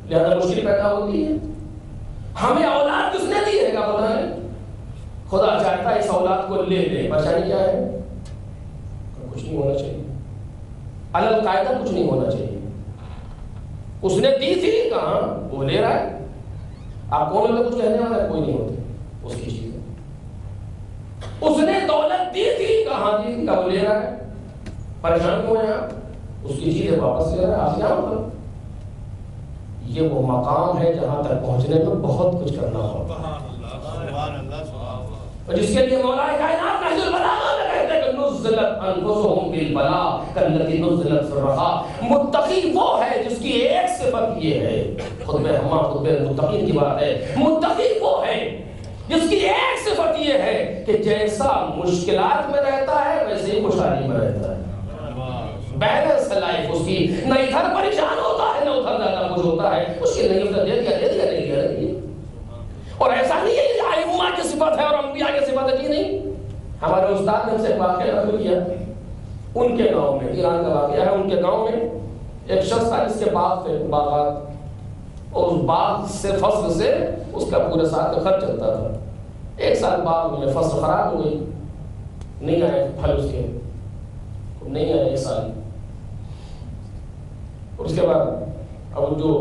Speaker 1: لہذا مشکل پیدا ہوتی ہے. ہمیں اولاد کس نے دی ہے گا؟ خدا نے. خدا چاہتا ہے اس اولاد کو لے لے. پریشانی کیا ہے؟ کچھ نہیں ہونا چاہیے، الگ قاعدہ کچھ نہیں ہونا چاہیے. اس نے دی تھی کہاں، وہ لے رہا ہے. آپ کون ہوتے کچھ کہنے والا ہے؟ کوئی نہیں ہوتے، اس کی چیز ہے. اس نے دولت دی تھی کہاں دی تھی، وہ لے رہا ہے. پریشان کیوں ہے آپ؟ اس کی چیز ہے، واپس لے رہا ہے. آپ کیا مطلب؟ یہ وہ مقام ہے جہاں تک پہنچنے میں بہت کچھ کرنا ہوتا ہے، اور جس کے لیے مولا کائنات نہج البلاغہ میں کہتے ہیں کہ نزلت انفسهم بالبلاء کالذی نزلت فی الرخاء. متقی وہ ہے جس کی ایک صفت یہ ہے، خطبہ ہما خطبہ المتقین کی بات ہے. متقی وہ ہے جس کی ایک صفت یہ ہے کہ جیسا مشکلات میں رہتا ہے ویسے ہی خوشحالی میں رہتا ہے. بیلنس لائف اس کی، نہ ادھر پریشان ہوتا ہے نہ ادھر زیادہ خوش ہوتا ہے. اس کی نہیں ادھر دے دیا نہیں دیا. اور ایسا نہیں ہے کہ ائمہ کی صفت ہے اور انبیاء کی صفت ہے. جی نہیں. ہمارے استاد نے ہم سے واقعہ نقل کیا. ان کے گاؤں میں، ایران کا واقعہ ہے، ان کے گاؤں میں ایک شخص تھا جس کے باغ تھے، باغات، اور اس باغ سے فصل سے اس کا پورے سال کا خرچ چلتا تھا۔ ایک سال باغ میں فصل خراب ہو گئی، نہیں آئے پھل اس کے، نہیں آئے ایک سال۔ اس کے بعد اب جو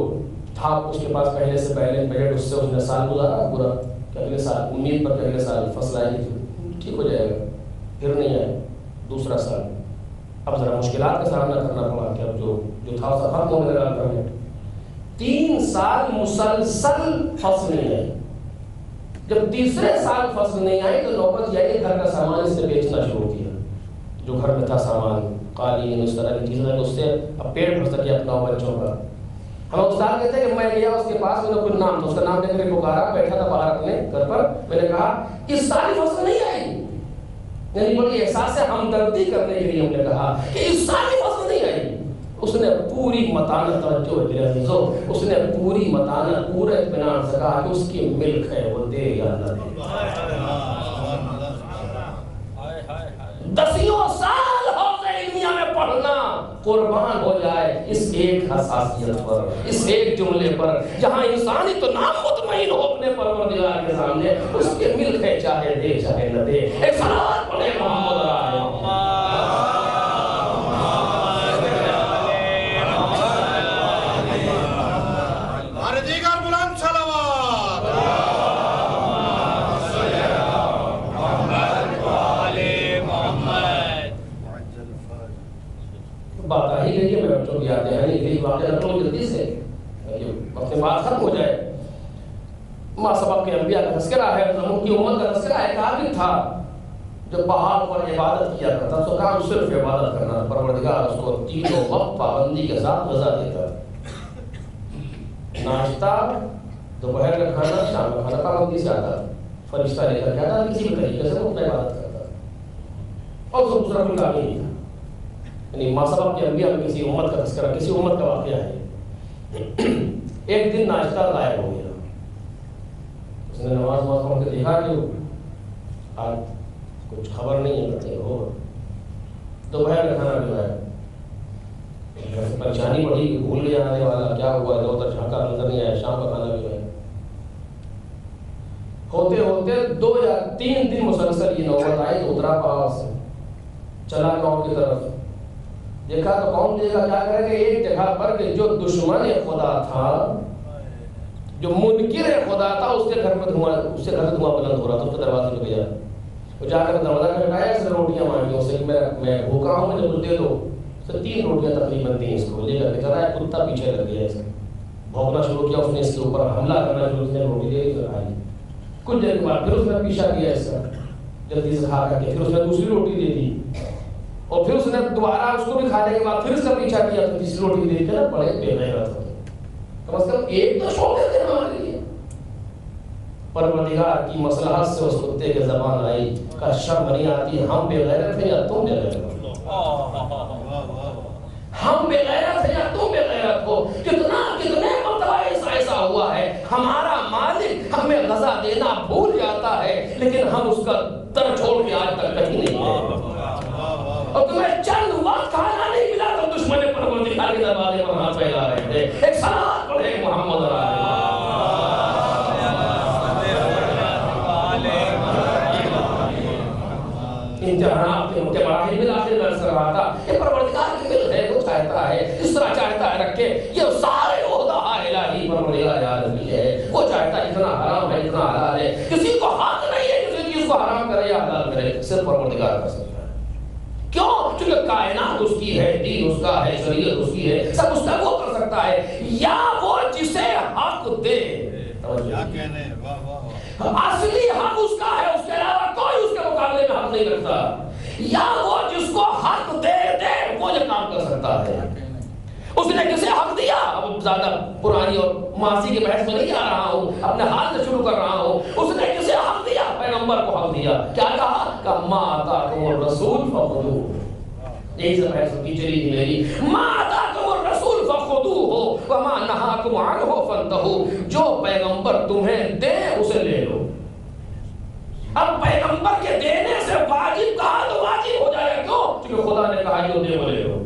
Speaker 1: تھا اس کے پاس پہلے سے پہلے بجٹ، اس سے اس نے سال گزارا پورا کہ اگلے سال امید پر کہ اگلے سال فصل آئے گی، ٹھیک ہو جائے گا، پھر نہیں آئے دوسرا سال۔ اب ذرا مشکلات کا سامنا کرنا پڑا کہ اب جو تھا اس کا ختم ہونے لگا کرنے۔ 3 سال مسلسل فصل نہیں آئی۔ جب تیسرے سال فصل نہیں آئی تو نوبت یہ گھر کا سامان اس نے بیچنا شروع کیا، جو گھر میں تھا سامان، قالین، اس طرح کی چیزیں، کہ اس سے اب پیٹ بھر سکے اپنا بچوں کا۔ ہم استاد کہتے ہیں کہ میں گیا اس کے پاس، میں نے کوئی نام تھا، اس کا نام لے کر پکارا، بیٹھا تھا باہر اپنے گھر پر، میں نے کہا اس سال فصل نہیں آئی، یعنی بڑی احساس سے ہمدردی کرنے کے لیے ہم نے کہا کہ اس سال کی فصل نہیں آئی۔ اس نے پوری متانت، توجہ میرے عزیزو، اس نے پوری متانت، پورے اطمینان سے کہا کہ اس کی ملک ہے، وہ دے یا نہ دے۔ 10 سال حوض علمیہ میں پڑھنا قربان ہو جائے اس ایک حساسیت پر، اس ایک جملے پر، جہاں انسان تو نام مطمئن ہو اپنے پروردگار کے سامنے، اس کے ملک ہے، چاہے دے چاہے نہ دے۔ ایک صلوات پڑھے محمد بات آ ہی گئی ہے، میں بچوں کی یادیں ہیں نہیں، واقعہ نقل جلدی سے اپنے بات ختم ہو جائے۔ ما سبق کے انبیاء کا تذکرہ ہے، ان کی امت کا تذکرہ ہے۔ ایک عابد تھا جو پہاڑ پر عبادت کیا کرتا، اس کا کام صرف عبادت کرنا، پروردگار اس کو 3 وقت پابندی کے ساتھ غذا دیتا، ناشتہ، دوپہر کا کھانا، شام کا کھانا پابندی سے آتا، فرشتہ لے کر کے آتا، کسی بھی طریقے سے وہ اپنا عبادت کرتا، اور اس کو دوسرا کوئی کام ہی نہیں تھا۔ یعنی ما سبق کے انبیاء میں کسی امت کا تذکرہ، کسی امت کا واقعہ ہے۔ ایک دن ناشتہ غائب ہو گیا، اس نے نماز پڑھ کے دیکھا کہ آج کچھ خبر نہیں ہے، ہوگا دوپہر کا کھانا بھی غائب، پریشانی بڑھی کہ بھول گیا آنے والا، کیا ہوا، ادھر ادھر جھانکا، نظر نہیں آیا، شام کا کھانا بھی غائب۔ ہوتے ہوتے 2 یا 3 دن مسلسل یہ نوبت آئی، تو اترا پہاڑ سے، چلا گاؤں کی طرف، دیکھا تو کون دے گا، کیا کرے گا، ایک جگہ پر کہ جو دشمن خدا تھا، جو منکر خدا تھا، اس کے گھر میں دھواں، اس کے گھر سے دھواں بلند ہو رہا تھا، اس کے دروازے پہ گیا، وہ جا کر دروازہ کھٹکایا، اس نے روٹیاں مانگی اس سے کہ میں بھوکا ہوں، مجھے کچھ دے دو۔ اس نے 3 روٹیاں تقریباً دیں اس کو، لے کر کے چلا ہے، کتا پیچھے لگ گیا، اس نے بھونکنا شروع کیا، اس نے اس کے اوپر حملہ کرنا شروع کیا، روٹی دے دی، کھائی۔ کچھ دیر کے بعد پھر اس نے پیچھا کیا اس کا، جلدی سے کھا کر کے، پھر اس نے دوسری روٹی دے دی، اور پھر اس نے دوبارہ اس کو بھی کھانے کے بعد پھر اس کا پیچھا کیا، تو تیسری روٹی دے کے نا بڑے بے غیرت ہوتے، کم از کم ایک تو چھوڑ دیتے ہیں ہمارے لیے۔ پروردگار کی مصلحت سے اس کتے کے زبان آئی، کا شرم نہیں آتی، ہم بے غیرت ہیں یا تم بے غیرت ہو، ہم بے غیرت ہیں یا تم بے غیرت ہو۔ کتنے مرتبہ ایسا ہوا ہے، ہمارا مالک ہمیں غذا دینا بھول جاتا ہے، لیکن ہم اس کا در چھوڑ کے آج تک کہیں نہیں گئے، اور تمہیں چند وقت کھانا نہیں ملا تو دشمن پروردگار کے دروازے پر ہاتھ پھیلا رہے تھے۔ ایک صلوات پڑھے محمد امتحانات کے مراحل میں آخر درس کر رہا تھا کہ پروردگار کی مل ہے، وہ چاہتا ہے اس طرح چاہتا ہے رکھے، یہ سارے عہدہ الہی پروردگار عالمی ہے، وہ چاہتا ہے اتنا حرام ہے اتنا حلال ہے، کسی کو حق نہیں ہے کسی چیز کو حرام کرے یا حلال کرے، صرف پروردگار کر سکتا ہے۔ کیوں؟ چونکہ کائنات اس کی ہے، دین اس کا ہے، شریعت اس کی ہے، سب اس کا وہ کر سکتا ہے، یا وہ جسے حق دے، اصلی حق اس کا ہے، اس کے علاوہ کوئی اس کے مقابلے میں حق نہیں رکھتا، یا وہ جس کو حق دے وہ یہ کام کر سکتا ہے۔ اس نے کسے حق دیا، اب زیادہ پرانی اور ماضی کے بحث میں نہیں آ رہا ہوں، اپنے حال سے شروع کر رہا ہوں، اس نے کسے حق دیا، پیغمبر کو حق دیا، کیا کہا کہ ما آتاکم الرسول فخذوہ، یہی سے بحث کی چلی تھی میری، ما آتاکم الرسول فخذوہ وما نہاکم عنہ فانتہوا، جو پیغمبر تمہیں دے اسے لے لو۔ اب پیغمبر کے دینے سے واجب کہا تو واجب ہو جائے گا، کیوں؟ چونکہ خدا نے کہا جو دے وہ لے لو.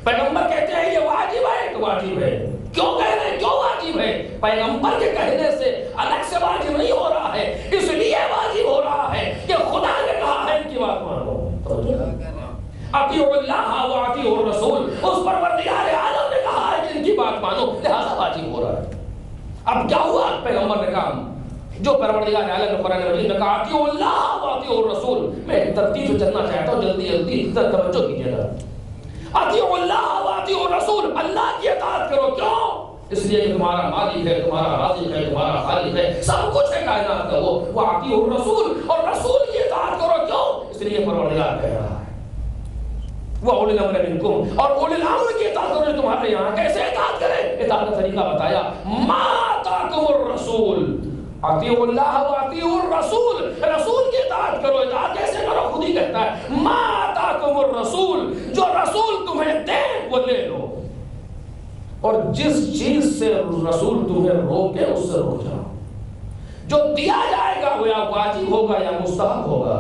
Speaker 1: پیغمبر کہتے ہیں یہ واجب ہے تو واجب ہے. کیوں کہہ رہے ہیں کیوں واجب ہے؟ پیغمبر کے کہنے سے الگ سے واجب نہیں ہو رہا ہے, اس لیے واجب ہو رہا ہے کہ خدا نے کہا ہے ان کی بات مانو. اطیعوا اللہ و اطیعوا الرسول, اس پروردگار عالم نے کہا ہے کہ ان کی بات مانو, لہذا واجب ہو رہا ہے. اب کیا ہوا؟ پیغمبر نے کہا جو پروردگار عالم نے قرآن مجید میں کہا اطیعوا اللہ و اطیعوا الرسول. میں ترتیب سے چلنا چاہتا ہوں, جلدی جلدی توجہ کیجیے گا. اطیعوا اللہ و اطیعوا الرسول, اللہ کی اطاعت کرو. کیوں؟ اس لیے کہ تمہارا مالک ہے, تمہارا رازق ہے, تمہارا خالق ہے, سب کچھ ہے کائنات کا وہ. واطیعوا الرسول, اور رسول کی اطاعت کرو. کیوں؟ اس لیے پروردگار کہہ رہا ہے وَأُولِي الْأَمْرِ مِنْكُمْ, اور اولی الامر کی اطاعت کرو تمہارے یہاں. کیسے اطاعت کریں؟ اطاعت کا طریقہ بتایا. مَا آتَاكُمُ الرَّسُولُ, اطیعوا اللہ و اطیعوا الرسول, رسول کی اطاعت کرو. اطاعت کیسے کرو؟ خود ہی کہتا ہے مَا آتَاكُمُ الرَّسُولُ, جو رسول تمہیں دے وہ لے لو, اور جس چیز سے رسول تمہیں روکے اس سے رک جاؤ. جو دیا جائے گا وہ یا واجب ہوگا یا مستحب ہوگا,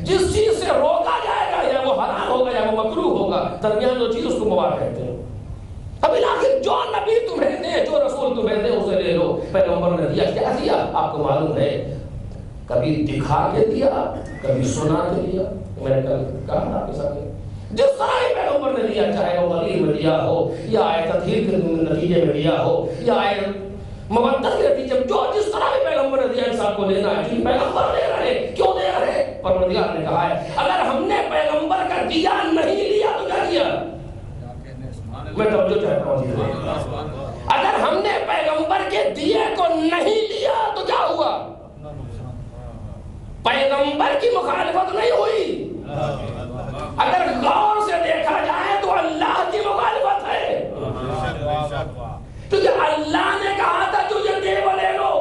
Speaker 1: جس چیز سے روکا جائے گا یا وہ حرام ہوگا یا وہ مکروہ ہوگا, درمیان جو چیز اس کو مباح کہتے ہیں. اب آخر جو نبی تمہیں دے, جو رسول تمہیں دے اسے لے لو. پیغمبر نے دیا, کیا دیا آپ کو معلوم ہے؟ کبھی دکھا کے دیا, کبھی سنا کے دیا. میں نے کل کہا آپ کے سامنے جس طرح ہی پیغمبر نے دیا, چاہے وہ غلیظ میں دیا ہو یا آئے تطہیر کے نتیجے میں دیا ہو یا آئے مودت کے نتیجے میں, جو جس طرح بھی پیغمبر نے دیا انسان کو لینا ہے. پیغمبر دے رہے, کیوں دے رہے؟ پروردگار نے کہا ہے اگر ہم نے پیغمبر کا دیا نہیں لیا تو کیا کیا؟ میں توجہ چاہتا ہوں. اگر ہم نے پیغمبر کے دیے کو نہیں لیا تو کیا ہوا؟ پیغمبر کی مخالفت نہیں ہوئی. اگر غور سے دیکھا جائے تو اللہ کی مخالفت ہے, کیونکہ اللہ نے کہا تھا جو یہ دے وہ لے لو,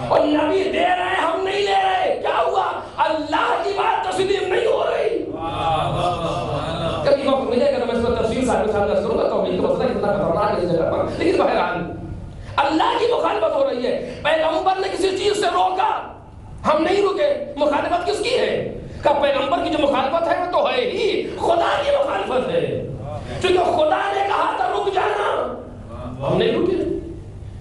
Speaker 1: اور نبی دے رہے ہم نہیں لے رہے. کیا ہوا؟ اللہ کی بات تسلیم نہیں ہو رہی. کبھی وقت ملے گا تو میں اس کو تفصیل صاحب کے سامنے کروں گا توحید کا مسئلہ کتنا خطرناک ہے اس جگہ پر. لیکن بہرحال اللہ کی مخالفت ہو رہی ہے. پیغمبر نے کسی چیز سے روکا, ہم نہیں رکے. مخالفت کس کی ہے؟ کہ پیغمبر کی جو مخالفت ہے وہ تو ہے ہی خدا کی مخالفت ہے. کیونکہ خدا نے کہا تھا رک جانا, ہم نہیں رکے.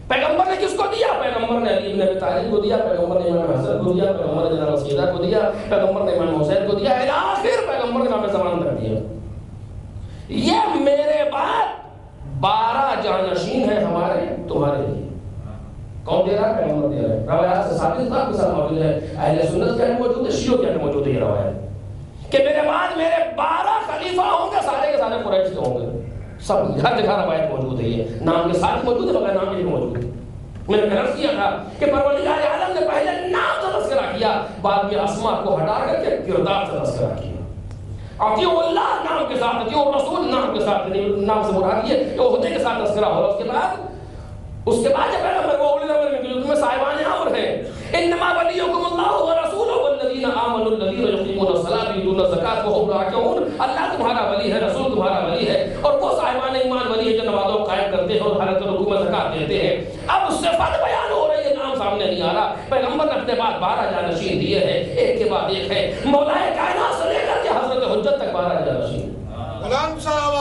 Speaker 1: پیغمبر نے کس کو دیا؟ پیغمبر نے علی بن ابی طالب کو دیا, پیغمبر نے امام حسن کو دیا, پیغمبر نے جناب سیدہ کو دیا, پیغمبر نے امام حسین کو دیا, آخر پیغمبر نے امام زمان کر دیا. یہ میرے بعد 12 جانشین ہیں ہمارے تمہارے لیے. کون دے رہا ہے؟ پیغمبر دے رہا ہے. روایات سے ثابت آپ کے ساتھ موجود ہے, اہل سنت کہنے موجود ہے, شیعہ کہنے موجود ہے. یہ روایت کہ میرے بعد میرے 12 خلیفہ ہوں گے, سارے کے سارے قریش کے ہوں گے. سب ہر جگہ روایت موجود ہے, یہ نام کے ساتھ موجود ہے, بغیر نام کے موجود ہے. میں نے عرض کیا تھا کہ پروردگار عالم نے پہلے نام سے تذکرہ کیا, بعد میں اسماء کو ہٹا کر کے کردار سے تذکرہ کیا. اطیعوا اللہ نام کے ساتھ, اطیعوا الرسول نام کے ساتھ, نام سے مراد یہ عہدے کے ساتھ تذکرہ ہو. اس کے بعد جب پیغمبر وہ اولی الامر میں جو تمہیں صاحبان امر ہیں, انما ولیکم اللہ ورسولہ والذین آمنوا الذین یقیمون الصلاۃ ویؤتون الزکاۃ وهم راکعون. اللہ تمہارا ولی ہے, رسول تمہارا ولی ہے, اور وہ صاحبان ایمان ولی ہے جو نمازوں کو قائم کرتے ہیں اور حالت رکوع میں زکات دیتے ہیں. اب صفت بیان ہو رہی ہے, نام سامنے نہیں آ رہا. پیغمبر نے اپنے بعد 12 جانشین دیے ہیں, ایک کے بعد ایک ہے. مولا کائنات سے لے کر کے حضرت حجت تک 12 جانشین.
Speaker 3: غلام صاحب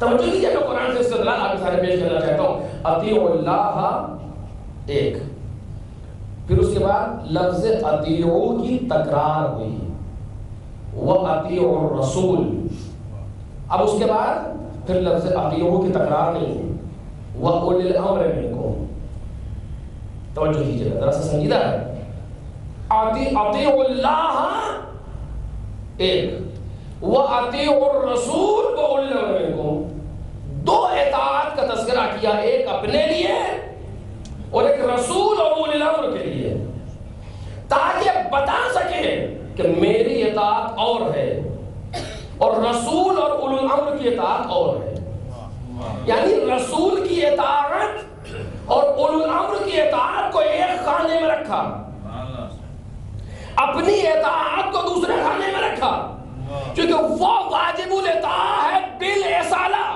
Speaker 1: توجہ دیجیے, میں قرآن سے استدلال آپ کے سامنے پیش کرنا چاہتا ہوں. اطیعوا اللہ ایک, پھر اس کے بعد لفظ اطیعوا کی تکرار ہوئی, وَأَطِيعُوا الرَّسُولِ. اب اس کے بعد پھر لفظ اطیعوا کی تکرار نہیں ہے, وَأُولِي الْأَمْرِ مِنْكُمْ. توجہ دیجیے, ذرا سا سنجیدہ ہے. اطیعوا اللہ ایک, وَأَطِيعُوا الرَّسُولَ وَأُولِي الْأَمْرِ مِنْكُمْ. 2 اطاعت کا تذکرہ کیا, ایک اپنے لیے اور ایک رسول اور اولی الامر کے لیے, تاکہ بتا سکے کہ میری اطاعت اور ہے اور رسول اور اولی الامر کی اطاعت اور ہے. یعنی رسول کی اطاعت اور اولی الامر کی اطاعت کو ایک خانے میں رکھا, اپنی اطاعت کو دوسرے خانے میں رکھا, کیونکہ وہ واجب الاطاعہ ہے بالاصالہ,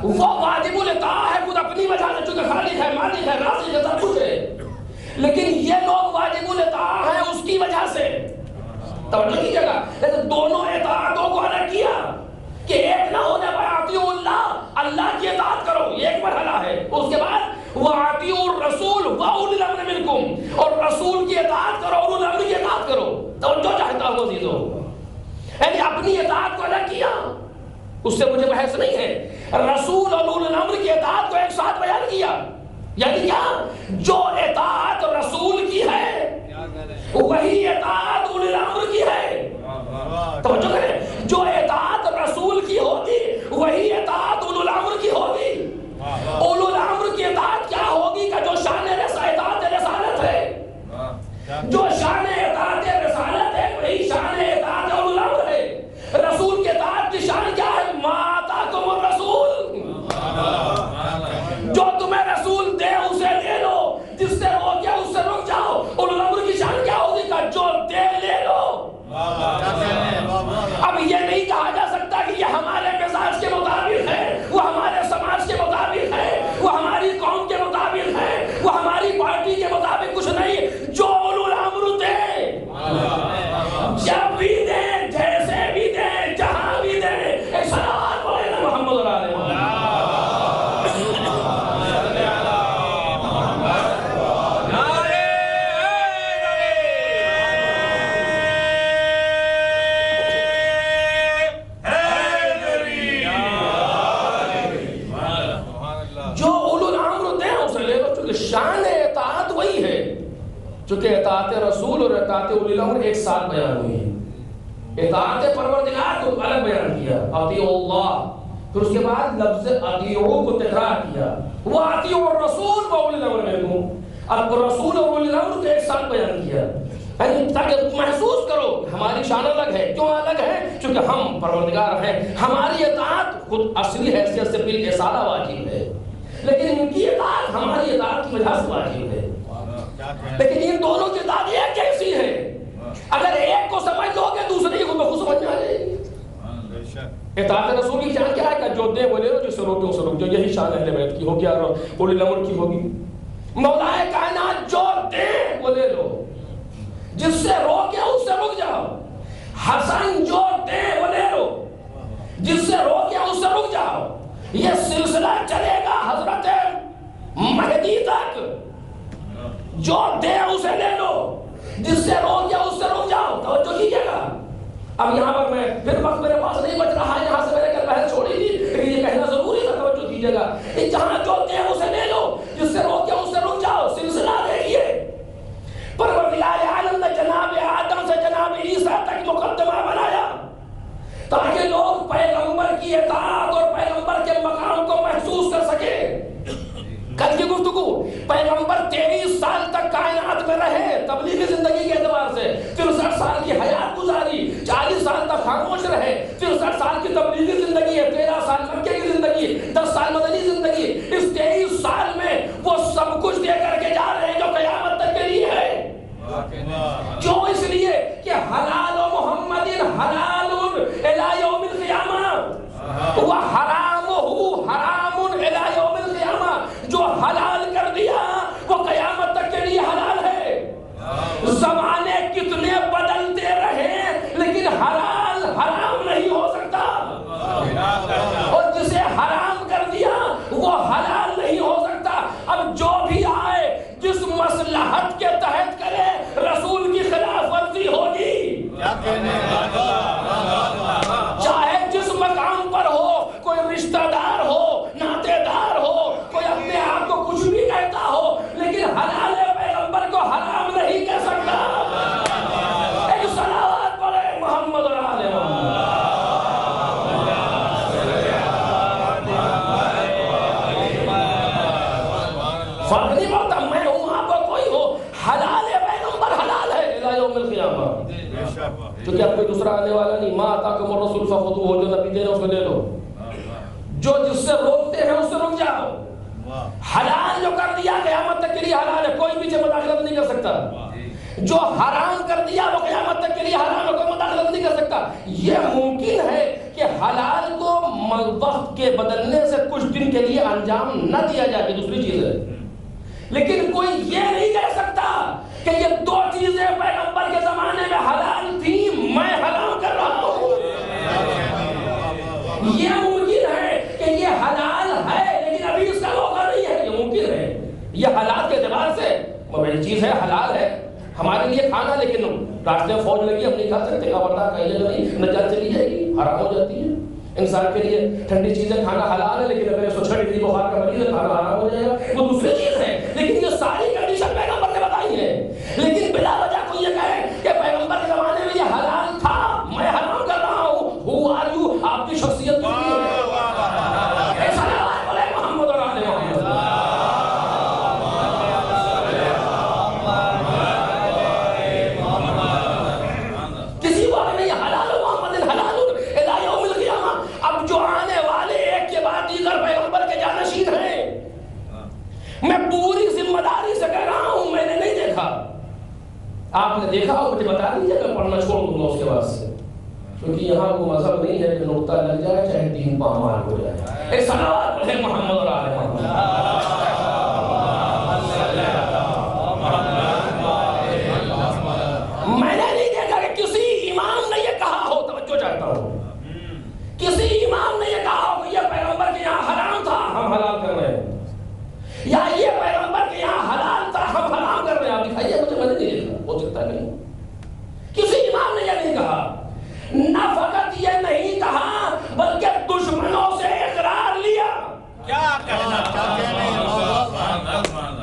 Speaker 1: وہ واجب الاطاعہ ہے خود اپنی وجہ سے, چونکہ خالق ہے, مالک ہے, رازق ہے, سب کچھ ہے. توجہ کیجیے گا، لیکن دونوں اطاعتوں کو الگ کیا کہ ایک نہ ہونے پر اطیعوا اللہ، اللہ کی اطاعت کرو، یہ ایک مرحلہ ہے. اس کے بعد واطیعوا الرسول واولی الامر منکم، اور رسول کی اطاعت کرو اور اولی الامر کی اطاعت کرو. توجہ چاہتا ہوں عزیزو، یعنی اپنی اطاعت کو الگ کیا، اس سے مجھے بحث نہیں ہے. رسول اور اولی الامر کی اطاعت کو ایک ساتھ بیان کیا، یعنی کیا؟ جو اطاعت رسول کی ہے وہی اطاعت اولی الامر کی ہے. توجہ کریں، جو اطاعت رسول کی ہوگی وہی اطاعت اولی الامر کی ہوگی. اولی الامر کی اطاعت کیا ہوگی کہ جو شان اطاعت رسالت ہے، جو شان اطاعت رسالت ہے وہی شان اطاعت اولی الامر ہے. رسول کی اطاعت کی شان کیا ہے؟ ما آتاکم الرسول، جو تمہیں رسول دے اسے لے لو، جس سے روکے اس سے رک جاؤ. اولی الامر کی شان کیا ہوگی کہ جو دے لے لو. اب یہ نہیں کہا جا سکتا کہ یہ ہمارے مزاج کے مطابق ہے، وہ ہمارے سماج کے مطابق ہے، وہ ہماری قوم کے مطابق ہے، وہ ہماری پارٹی کے مطابق کچھ نہیں. جو اولو الامر دے، جب بھی دے، جیسے بھی دے، جہاں بھی دے، ایک صلوات پڑھیں نا محمد اور آل محمد. شان اطاعت وہی ہے، چونکہ اطاعت رسول اور اطاعت اولی الامر ایک ساتھ بیان ہوئی ہے. اطاعت پروردگار کو الگ بیان کیا، اطیعوا اللہ، پھر اس کے بعد لفظ اطیعوا کو تکرار کیا، واطیعوا الرسول واولی الامر منکم. اب رسول اور اولی الامر کو ایک ساتھ بیان کیا، یعنی تاکہ محسوس کرو ہماری شان الگ ہے. کیوں الگ ہے؟ چونکہ ہم پروردگار ہیں، ہماری اطاعت خود اصلی حیثیت سے بالرسالہ واجب ہے، لیکن ان کی اطاعت ہماری اطاعت کی وجہ سے واجب ہے. لیکن ان دونوں کی اطاعت ایک جیسی ہے. اگر ایک کو سمجھ لو گے دوسرے کو بخود سمجھ میں آ جائے گی. اطاعت رسول کی شان کیا ہے کہ جو دے وہ لے لو، جس سے روکے اس سے رک جاؤ. یہی شان اہل بیت کی ہوگی اور اولی الامر کی ہوگی. مولائے کائنات جو دے وہ لے لو، جس سے روکے اس سے رک جاؤ. حسن جو دے وہ لے لو، جس سے روکے اس سے رک جاؤ. یہ سلسلہ چلے گا حضرت مہدی تک. جو دے اسے لے لو، جس سے روک یا اس سے رک جاؤ. توجہ کیجیے گا. اب یہاں پر میں پھر وقت میرے پاس نہیں بچ رہا ہے، یہاں سے میں نے کل بحث چھوڑی تھی، لیکن یہ کہنا ضروری تھا. توجہ کیجیے گا. جہاں جو دے اسے لے لو، جس سے روک یا اس سے رک جاؤ. سلسلہ دیکھیے، پروردگار عالم نے جناب آدم سے جناب عیسیٰ تک مقدمہ بنایا تاکہ لوگ پیغمبر کی اطاعت اور پیغمبر کے مقام کو محسوس کر سکے. کل کی گفتگو، پیغمبر 23 سال تک کائنات میں رہے تبلیغی زندگی کے اعتبار سے، 63 سال کی حیات گزاری، 40 سال تک خاموش رہے، 63 سال کی تبلیغی زندگی ہے، 13 سال مکے کی زندگی، 10 سال مدنی زندگی. اس 23 سال میں وہ سب کچھ دے کر کے جا رہے ہیں جو قیامت تک کے لیے ہے. کیوں؟ اس لیے کہ حلال و محمد حلال الی یوم القیامہ، وہ حرام حرام الی یوم القیامہ. جو حلال کر دیا وہ قیامت تک کے لیے حلال ہے. زمانے کتنے بدلتے رہے لیکن حلال حرام نہیں ہو سکتا، اور جسے حرام کر دیا وہ حلال نہیں ہو سکتا. اب جو بھی آئے جس مصلحت کے تحت کرے، رسول کی خلاف ورزی ہوگی، چاہے جس مقام پر ہو، کوئی رشتہ دار ہو، ناطے دار ہو، کوئی اپنے آپ کو کچھ بھی کہتا ہو، لیکن حلال پیغمبر کو حرام نہیں کہہ سکتا. ایک صلوات پڑھے محمد اور آل محمد. فرق نہیں پڑتا میں ہوں آپ کو کوئی ہو، حلال پیغمبر حلال ہے الی یوم القیامہ. کیونکہ اب کوئی دوسرا آنے والا نہیں. ما آتاکم الرسول فخذوہ، جو نبی دے رہے اس کو لے لو، جو جس سے روکتے ہیں اس سے رک جاؤ. حلال جو کر دیا قیامت تک کے لیے حلال ہے، کوئی پیچھے مداخلت نہیں کر سکتا. جو حرام کر دیا وہ قیامت تک کے لیے حرام ہے، کوئی مداخلت نہیں کر سکتا. یہ ممکن ہے کہ حلال کو وقت کے بدلنے سے کچھ دن کے لیے انجام نہ دیا جائے، دوسری چیز ہے. لیکن کوئی یہ نہیں کہہ سکتا کہ یہ دو چیزیں پیغمبر کے زمانے میں حلال تھی حالات کے اعتبار سے وہ چیز ہے، حلال ہے ہمارے لیے کھانا، لیکن راستے میں فوج لگی ہم نہیں کھا سکتے، خبردار کہیں تو نہیں، نجات چلی جائے گی، حرام ہو جاتی ہے۔ انسان کے لیے ٹھنڈی چیزیں کھانا حلال ہے، لیکن اگر 106 ڈگری بخار کا مریض ہے کھانا حرام ہو جائے گا، وہ دوسری چیز ہے۔ لیکن یہ ساری کنڈیشن پیغمبر نے بتائی ہے، لیکن بلا وجہ کوئی یہ کہے کہ پیغمبر کے زمانے میں یہ حلال تھا میں حرام کر رہا ہوں، ہو آر یو، آپ کی شخصیت کیا ہے؟ میں پوری ذمہ داری سے کہہ رہا ہوں، میں نے نہیں دیکھا، آپ نے دیکھا ہو مجھے بتا دیجیے، میں پڑھنا چھوڑ دوں گا اس کے بعد سے، کیونکہ یہاں وہ مذہب نہیں ہے کہ نقطہ لگ جائے چاہے دین پامال ہو جائے۔ ایک صلوات پڑھیں محمد اور آل محمد۔ میں نے نہیں دیکھا کہ کسی امام نے یہ کہا ہو، توجہ چاہتا ہوں، کسی امام نے یہ کہا ہو کہ یہ پیغمبر کے یہاں حرام تھا ہم حلال کر رہے ہیں، یا یہ پیغمبر کے یہاں حلال تھا ہم حرام کر رہے ہیں۔ آپ دکھائیے مجھے، میں نے نہیں دیکھا، ہو سکتا ہے نہیں، کسی امام نے یہ نہیں کہا، نہ فقط یہ نہیں کہا بلکہ دشمنوں سے اقرار لیا۔
Speaker 2: کیا کہنا،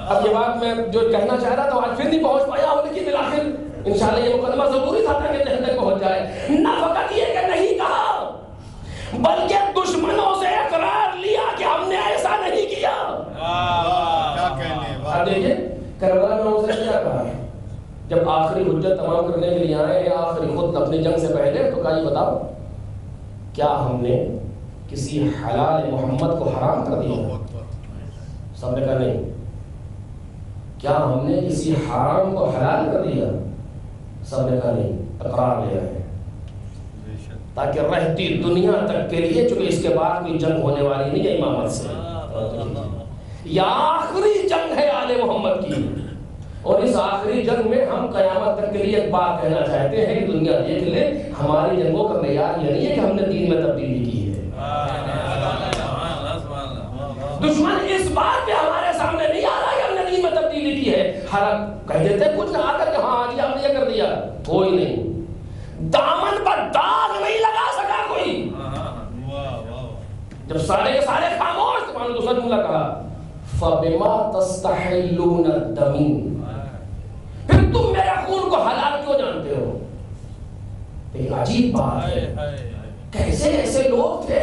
Speaker 1: اب یہ بات میں جو کہنا چاہ رہا تھا آج پھر نہیں پہنچ پایا ہوں، لیکن بالآخر انشاءاللہ یہ مقدمہ ضروری تھا کہ ذہن تک پہنچ جائے۔ نہ فقط یہ کہ نہیں کہا بلکہ دشمنوں سے اقرار لیا کہ ہم نے ایسا نہیں کیا۔ اب دیکھیے کربلا میں اسے کیا کہا، جب آخری حجت تمام کرنے کے لیے آئے ہیں، آخری خود اپنی جنگ سے پہلے، تو کہا یہ بتاؤ کیا ہم نے کسی حلال محمد کو حرام کر دیا؟ سب نے کہا نہیں۔ کیا ہم نے کسی حرام کو حلال کر دیا؟ سب نے کہا نہیں، اقرار لیا ہے، تاکہ رہتی دنیا تک کے لیے، چونکہ اس کے بعد کوئی جنگ ہونے والی نہیں ہے امامت سے، یہ آخری جنگ ہے آل محمد کی، اور اس آخری جنگ میں ہم قیامت تک کے لیے ایک بات کہنا چاہتے ہیں کہ دنیا دیکھ لے ہماری جنگوں کا معیار یہ نہیں ہے کہ ہم نے دین میں تبدیلی کی ہے۔ دشمن اس بات پہ ہمارے سامنے نہیں آ رہا کہ ہم نے دین میں تبدیلی کی ہے، ہر کہہ دیتے کچھ نہ آ کر کہ ہاں جی ہم نے یہ کر دیا، کوئی نہیں، دامن پر داغ نہیں لگا سکا کوئی۔ جب سارے کے سارے خاموش، تو نے دوسرا جملہ کہا فَبِمَا تَسْتَحِلُّونَ الدَّمِينَ، پھر تم میرے خون کو حلال کیوں جانتے ہو؟ ایک عجیب بات ہے، کیسے ایسے لوگ تھے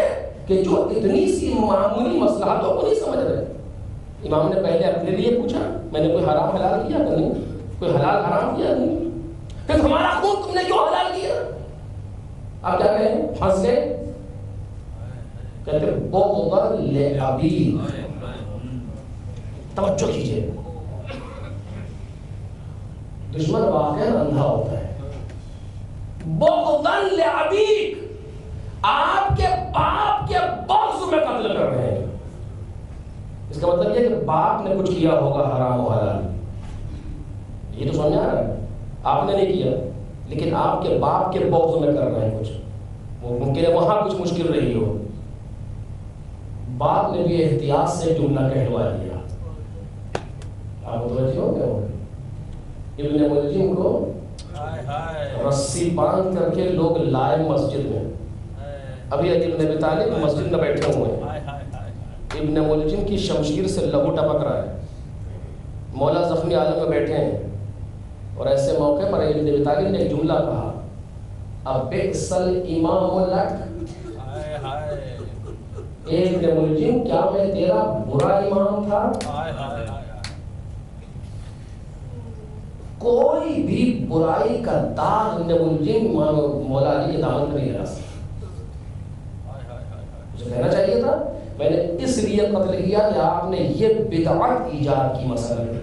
Speaker 1: کہ جو اتنی سی معمولی مصلحتوں کو نہیں سمجھ رہے۔ امام نے پہلے اپنے لیے پوچھا میں نے کوئی حرام حلال کیا کہ نہیں، کوئی حلال حرام کیا نہیں، پھر ہمارا خون تم نے کیوں حلال کیا؟ آپ کیا کہیں، پھنس گئے؟ کہتے بغضاً لأبیک، توجہ کیجئے، دشمن واقعا اندھا ہوتا ہے۔ بغضاً لأبیک، آپ کے باپ کے بغض میں قتل کر رہے ہیں، اس کا مطلب یہ کہ باپ نے کچھ کیا ہوگا حرام و حلال، یہ تو سمجھ آ رہا ہے، آپ نے نہیں کیا لیکن آپ کے باپ کے بغض میں کر رہے ہیں کچھ، وہ ممکن ہے وہاں کچھ مشکل رہی ہو۔ باپ نے بھی احتیاط سے جملہ کہلوا دیا، آپ متوجہ ہو گئے؟ ابن ملجم کو رسی باندھ کر کے لوگ لائے مسجد میں، ابھی ابن ابی طالب مسجد میں بیٹھے ہوئے ہیں، ابن ملجم کی شمشیر سے لہو ٹپک رہا ہے، مولا زخمی عالم میں بیٹھے ہیں، اور ایسے موقع پر ابن ابی طالب نے ایک جملہ کہا ابئس الامام لک، ابن ملجم کیا میں تیرا برا امام تھا؟ کوئی بھی برائی کا داغ ابن ملجم مولا علی کے دامن پر نہیں لگا سکتا۔ مجھے کہنا چاہیے تھا، میں نے اس لیے قتل کیا کہ آپ نے یہ بدعت ایجاد کی مسئلہ میں،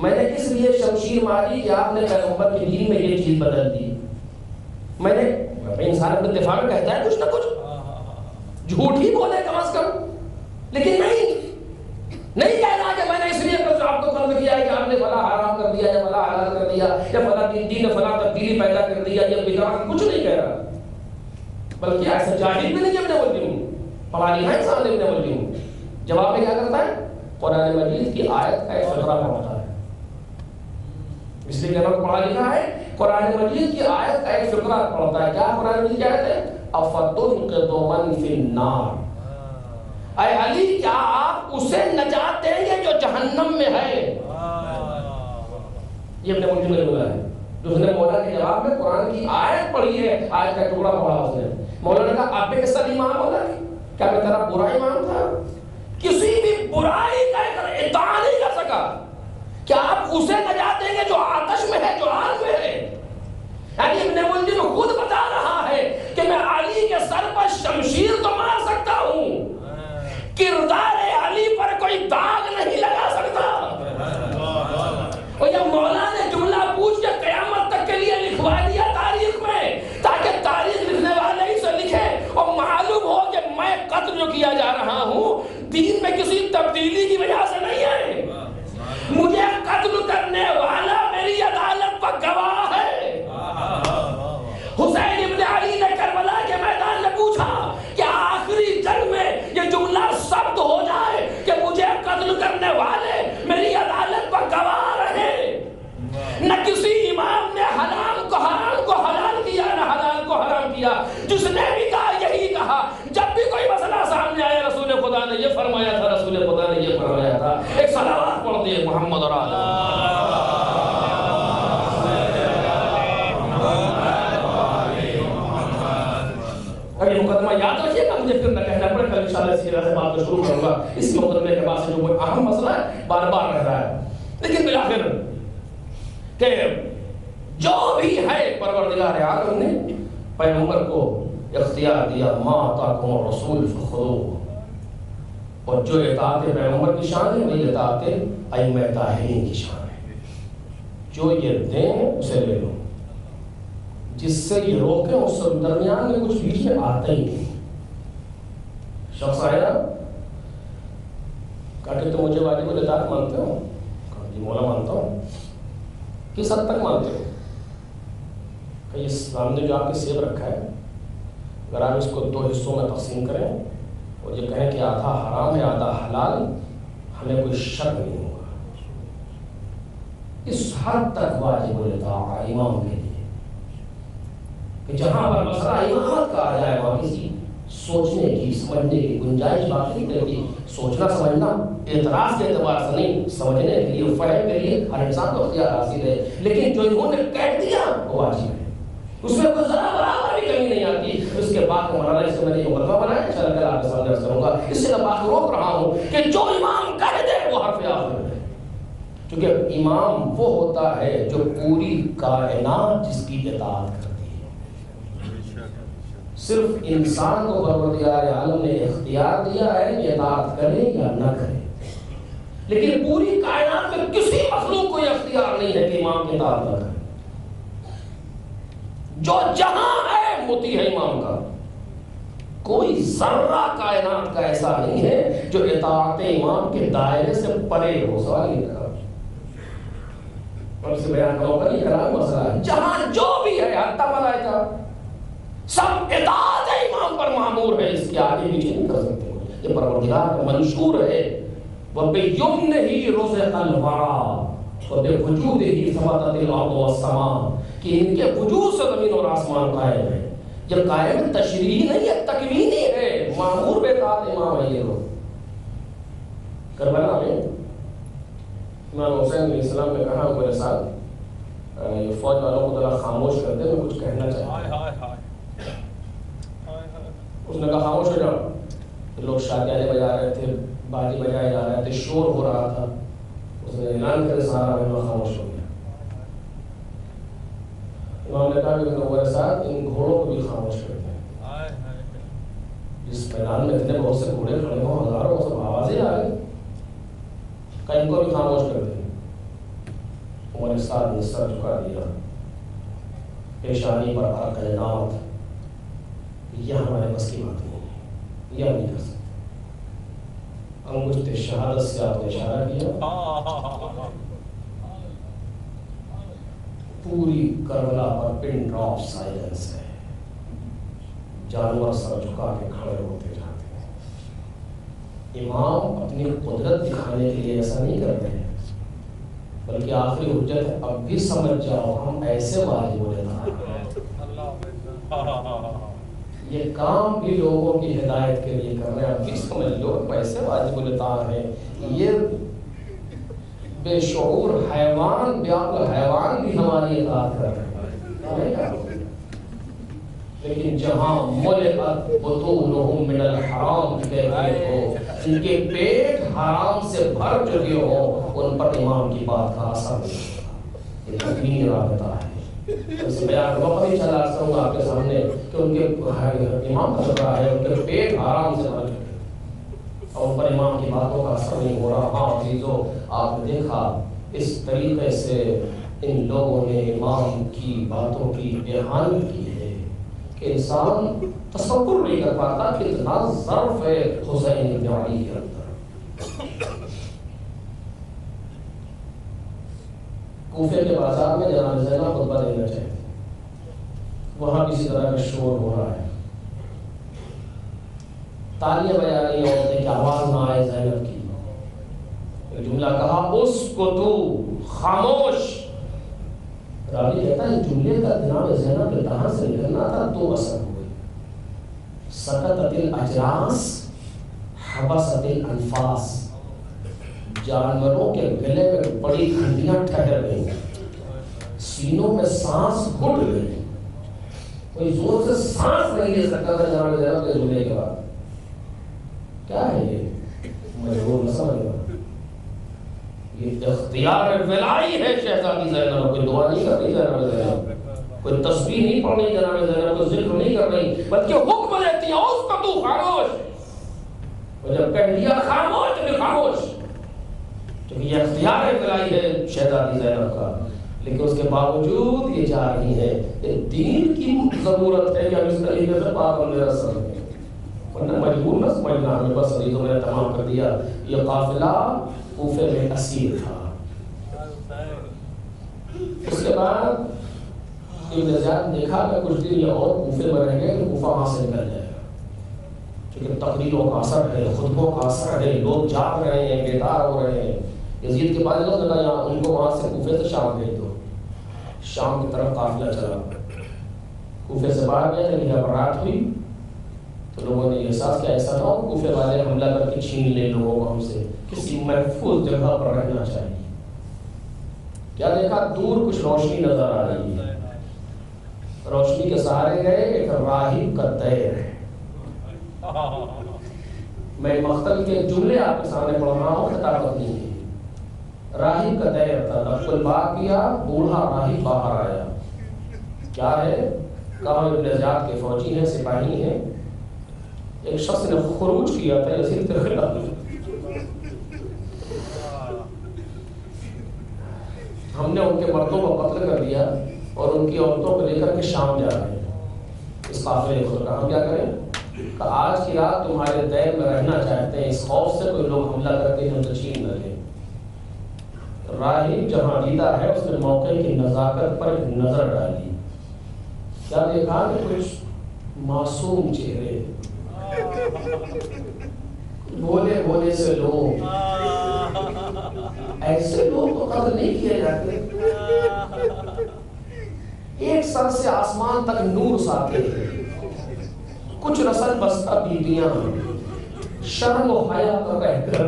Speaker 1: میں نے اس لیے شمشیر ماری کہ آپ نے پیغمبر کے دین میں یہ چیز بدل دی، میں نے انسان اپنے دفاع میں کہتا ہے کچھ نہ کچھ، جھوٹ ہی بولے کم از کم، لیکن نہیں کہنا کہ میں نے اس لیے آپ کو قتل کیا ہے کہ آپ نے فلاں حرام کر دیا یا فلاں حلال کر دیا یا فلاں دین نے فلاں تبدیلی پیدا کر دیا یا بدعت، کچھ نہیں کہہ رہا، بلکہ ایسا جاہل بھی نہیں ہے ابن ملجم، پڑھا لکھا انسان ابن ملجم، جواب میں کیا کرتا ہے قرآن مجید کی آیت کا ایک فقرہ پڑھتا ہے، اس لیے کہ پڑھا لکھا ہے قرآن مجید کی آیت کا ایک فقرہ پڑھتا ہے. کیا قرآن مجید کی آیت ہے؟ افتنقذ من فی النار، اے علی کیا آپ اسے نجات دیں گے جو جہنم میں ہے؟ یہ اپنے ملک میں بولا ہے. جو اس نے مولا کے جواب میں قرآن کی آیت پڑھی ہے، آیت کا ٹکڑا پڑھا اس نے. مولا نے کہا آپ کیسا ایمان ہوگا؟ کیا میں تیرا برا ایمان تھا؟ کسی بھی برائی کا اطاعت نہیں کر سکا. کیا آپ اسے نجات دیں گے جو آتش میں ہے، جو آگ میں ہے؟ یعنی ابن ملجم خود بتا رہا ہے کہ میں علی کے سر پر شمشیر تو مار سکتا ہوں، کردار علی پر کوئی داغ نہیں لگا سکتا. اور یہ مولا نے جملہ پوچھ کے قیامت تک کے لیے لکھوا دیا تاریخ میں، تاکہ تاریخ لکھنے والے ہی سے لکھے اور معلوم ہو کہ میں قتل جو کیا جا رہا ہوں دین میں کسی تبدیلی کی وجہ سے نہیں ہے. مجھے قتل کرنے والا میری عدالت پر گواہ ہے. حسین ابن علی نے کربلا کے میدان میں پوچھا کہ آخری جنگ میں یہ جملہ ثبت ہو جائے کہ مجھے قتل کرنے والے میری عدالت پر گواہ رہے. نہ کسی امام نے حرام کو حلال کیا، نہ حلال کو حرام کیا. جس نے بھی کہا یہی کہا. جب بھی کوئی مسئلہ سامنے آیا رسول خدا نے یہ فرمایا تھا، رسول خدا نے یہ فرمایا تھا. ایک صلوات پڑھ دیے محمد اور اگر مقدمہ یاد رکھیے گا، مجھے پھر نہ کہنا پڑے. کل انشاءاللہ اس سیرہ سے بات کو شروع کروں گا. اس مقدمے کے بعد سے جو کوئی اہم مسئلہ ہے بار بار رہ رہا ہے، لیکن بالآخر کہ جو بھی ہے پروردگار عالم نے پیغمبر کو اختیار دیا، ما آتاکم الرسول فخذوہ. اور جو اطاعت پیغمبر کی شان ہے وہی اطاعت ائمہ طاہرین کی شان ہے. جو یہ دیں اسے لے لو، جس سے یہ روکیں اس سے درمیان میں کچھ بیچ میں آتا ہی نہیں. شخص آیا کہا کہ تم مجھے واجب الاطاعت مانتے ہو؟ کہا جی مولا مانتا ہوں. کس حد تک مانتے ہو؟ کہ یہ سامنے جو آپ کے سیب رکھا ہے اگر آپ اس کو 2 حصوں میں تقسیم کریں اور یہ کہیں کہ آدھا حرام ہے آدھا حلال، ہمیں کوئی شک نہیں ہوگا. اس حد تک واجب الاطاعت امام کے لیے کہ جہاں پر مسئلہ امامت کا آ جائے وہاں کسی سوچنے کی سمجھنے کی گنجائش باقی نہیں رہتی. سوچنا سمجھنا اعتراض کے اعتبار سے نہیں، سمجھنے کے لیے فہم کے لیے ہر انسان کو اختیار حاصل ہے. لیکن جو انہوں نے کہہ دیا وہ واجب ہے، اس میں کوئی ذرا برابر بھی کمی نہیں آتی. اس کے بعد مولانا اس سے میں نے یہ مقدمہ بنایا، انشاءاللہ کل آپ کے سامنے عرض کروں گا. اس سے میں بات روک رہا ہوں کہ جو امام کہہ دے وہ حرف آخر ہے. کیونکہ امام وہ ہوتا ہے جو پوری کائنات جس کی اطاعت کرتی ہے. صرف انسان کو پروردگار عالم نے اختیار دیا ہے کہ اطاعت کرے یا نہ کرے، لیکن پوری کائنات میں کسی مخلوق کو یہ اختیار نہیں ہے کہ امام کی اطاعت نہ کرے. جو جہاں ہے مطیع ہے امام کا. کوئی ذرہ کائنات کا ایسا نہیں ہے جو اطاعت امام کے دائرے سے پرے ہو. سوال نہیں کرا اور اسے بیان کا موقع نہیں کرا. مسئلہ ہے جہاں جو بھی ہے حتی ملائکہ سب اطاعت امام پر مامور ہے، اس کے آگے پیچھے نہیں کر سکتے. یہ پروردگار کا منشور ہے. وَبِيُمْنِهِ رُزِقَ الْوَرَىٰ وَبِوُجُودِهِ ثَبَتَتِ الْأَرْضُ وَالسَّمَاءُ. کہ ان کے وجود سے زمین اور آسمان قائم ہے. یہ قائم تشریحی نہیں ہے، تکوینی ہے. مامور بے اطاعت امام ہے. یہ لوگ کربلا میں امام حسین علیہ السلام نے کہا میرے ساتھ یہ فوج والوں کو ذرا خاموش کر دے، میں کچھ کہنا چاہتا ہوں. اس نے کہا خاموش ہو جاؤ. لوگ شادیاں بجا رہے تھے، باجی بجائے جا رہے تھے، شور ہو رہا تھا. اس نے اعلان کرے سارا مہمان خاموش ہو گیا. امام نے کہا کہ میرے ساتھ ان گھوڑوں کو بھی خاموش کر دیں. جس میدان میں اتنے بہت سے گھوڑے کھڑے ہوں، ہزاروں سب آوازیں آ گئی، کہ ان کو بھی خاموش کر دیں. عمر ساتھ نے سر جھکا دیا، پیشانی پر عرق نامت. یہ ہمارے بس کی بات نہیں ہے، یہ ہم نہیں کر سکتے. انگشت شہادت سے آپ نے اشارہ کیا. پوری کربلا پر پن ڈراپ سائلنس ہے. جانور سر جھکا کے کھڑے ہوتے جاتے ہیں. امام اپنی قدرت دکھانے کے لیے ایسا نہیں کرتے ہیں، بلکہ آخری حجت ہے اب بھی سمجھ جاؤ ہم ایسے واجب الطاعت ہیں۔ یہ کام بھی لوگوں کی ہدایت کے لیے کر رہے ہیں، اب بھی سمجھ لو ایسے واجب الطاعت ہیں۔ یہ بے شعور حیوان حیوان بھی ہماری اطاعت کر رہے ہیں، لیکن جہاں ملئت بطونہم من الحرام کہتے ہو، ان کے پیٹ حرام سے بھر چکے ہو، ان پر امام کی بات کا اثر نہیں ہوتا۔ یہ تکمیل رابطہ ہے۔ اس بیان وقت ہی چلا کروں گا آپ کے سامنے کہ ان کے امام کا خطرہ ہے، ان کے پیٹ حرام سے بھر چکے اور ان پر امام کی باتوں کا اثر نہیں ہو رہا۔ ہاں عزیزو، آپ نے دیکھا اس طریقے سے ان لوگوں نے امام کی باتوں کی بیان کی ہے کہ انسان تصور نہیں کر پاتا کہ اتنا ظرف ہے حسین بن علی کے اندر۔ کوفے کے بازار میں جناب زینب خطبہ دینا چاہتے، وہاں کسی طرح کا شور ہو رہا ہے، تالیاں بجا رہی ہیں عورتیں کہ آواز نہ آئے زینب کی۔ ایک جملہ کہا اسکتو، خاموش۔ راوی کہتا ہے جملے کا جناب زینب کے دہان سے نکلنا تھا تو اثر ہوئی۔ سکتت الاجراس حبست الانفاس، جانوروں کے گلے میں بڑی گھنٹیاں ٹھہر گئیں، سینوں میں سانس گھٹ گئی، کوئی زور سے سانس نہیں لے سکتا تھا جناب زینب کے جملے کے بعد۔ کیا ہے یہ؟ مجبور نہ سمجھنا، یہ اختیار ولائی ہے شہزادی زینب۔ کوئی دعا نہیں کر رہی جناب زینب، کوئی تسبیح نہیں پڑھ رہی جناب زینب، کوئی ذکر نہیں کر رہی، بلکہ حکم دیتی ہے اس کا تو خاموش۔ اور جب کہہ دیا خاموش تو خاموش، کیونکہ یہ اختیار ولائی ہے شہزادی زینب کا۔ لیکن اس کے باوجود یہ جا رہی ہے، یہ دین کی ضرورت ہے کہ ہم اس طریقے سے پابند رسل ہیں، ورنہ مجبور نہ سمجھنا ہمیں۔ بس عزیزوں نے تمام کر دیا۔ یہ قافلہ کوفے میں اسیر تھا۔ اس کے بعد ابن زیاد نے دیکھا کہ کچھ دن یہ اور کوفے میں رہیں گے تو کوفہ وہاں سے نکل جائے گا، کیونکہ تقریروں کا اثر ہے، خطبوں کا اثر ہے، لوگ جاگ رہے ہیں، بیدار ہو رہے ہیں۔ یزید کے بعد لوگ لگا یہاں ان کو وہاں سے کوفے سے شام بھیج دو۔ شام کی طرف قافلہ چلا، کوفے سے باہر گئے، لیکن جب رات ہوئی تو لوگوں نے احساس کیا ایسا نہ ہو کوفے والے حملہ کر کے چھین لے لوگوں کو ہم سے، کسی محفوظ جگہ پر رہنا چاہیے۔ کیا دیکھا؟ دور کچھ روشنی نظر آ رہی ہے، روشنی کے سہارے گئے، ایک راہب کا دیر ہے۔ میں مختلف کے جملے آپ کے سامنے پڑھ رہا ہوں، خطابت نہیں ہے۔ راہب کا دیر تھا، دخل الباب کیا، بوڑھا راہب باہر آیا۔ کیا ہے؟ کہا ابن زیاد کے فوجی ہیں، سپاہی ہیں، ایک شخص نے خروج کیا تھا یزید کے خلاف، ہم نے ان کے مردوں کو قتل کر دیا اور ان کی عورتوں کو لے کر کے شام جا رہے ہیں۔ اس قافلے کو کہا ہم کیا کریں کہ آج کی رات تمہارے دیر میں رہنا چاہتے ہیں، اس خوف سے کوئی لوگ حملہ کر کے ہم سے چھین نہ لیں۔ راہب جہاں دیدہ ہے اس نے موقع کی نزاکت پر ایک نظر ڈالی، کیا دیکھا کہ کچھ معصوم چہرے، بولے بولے سے لوگ، ایسے لوگ تو قتل نہیں کیے جاتے۔ ایک سر سے آسمان تک نور ساتے ہیں، کچھ رسل بستہ بیویاں، شرم و حیا کا رہ کر،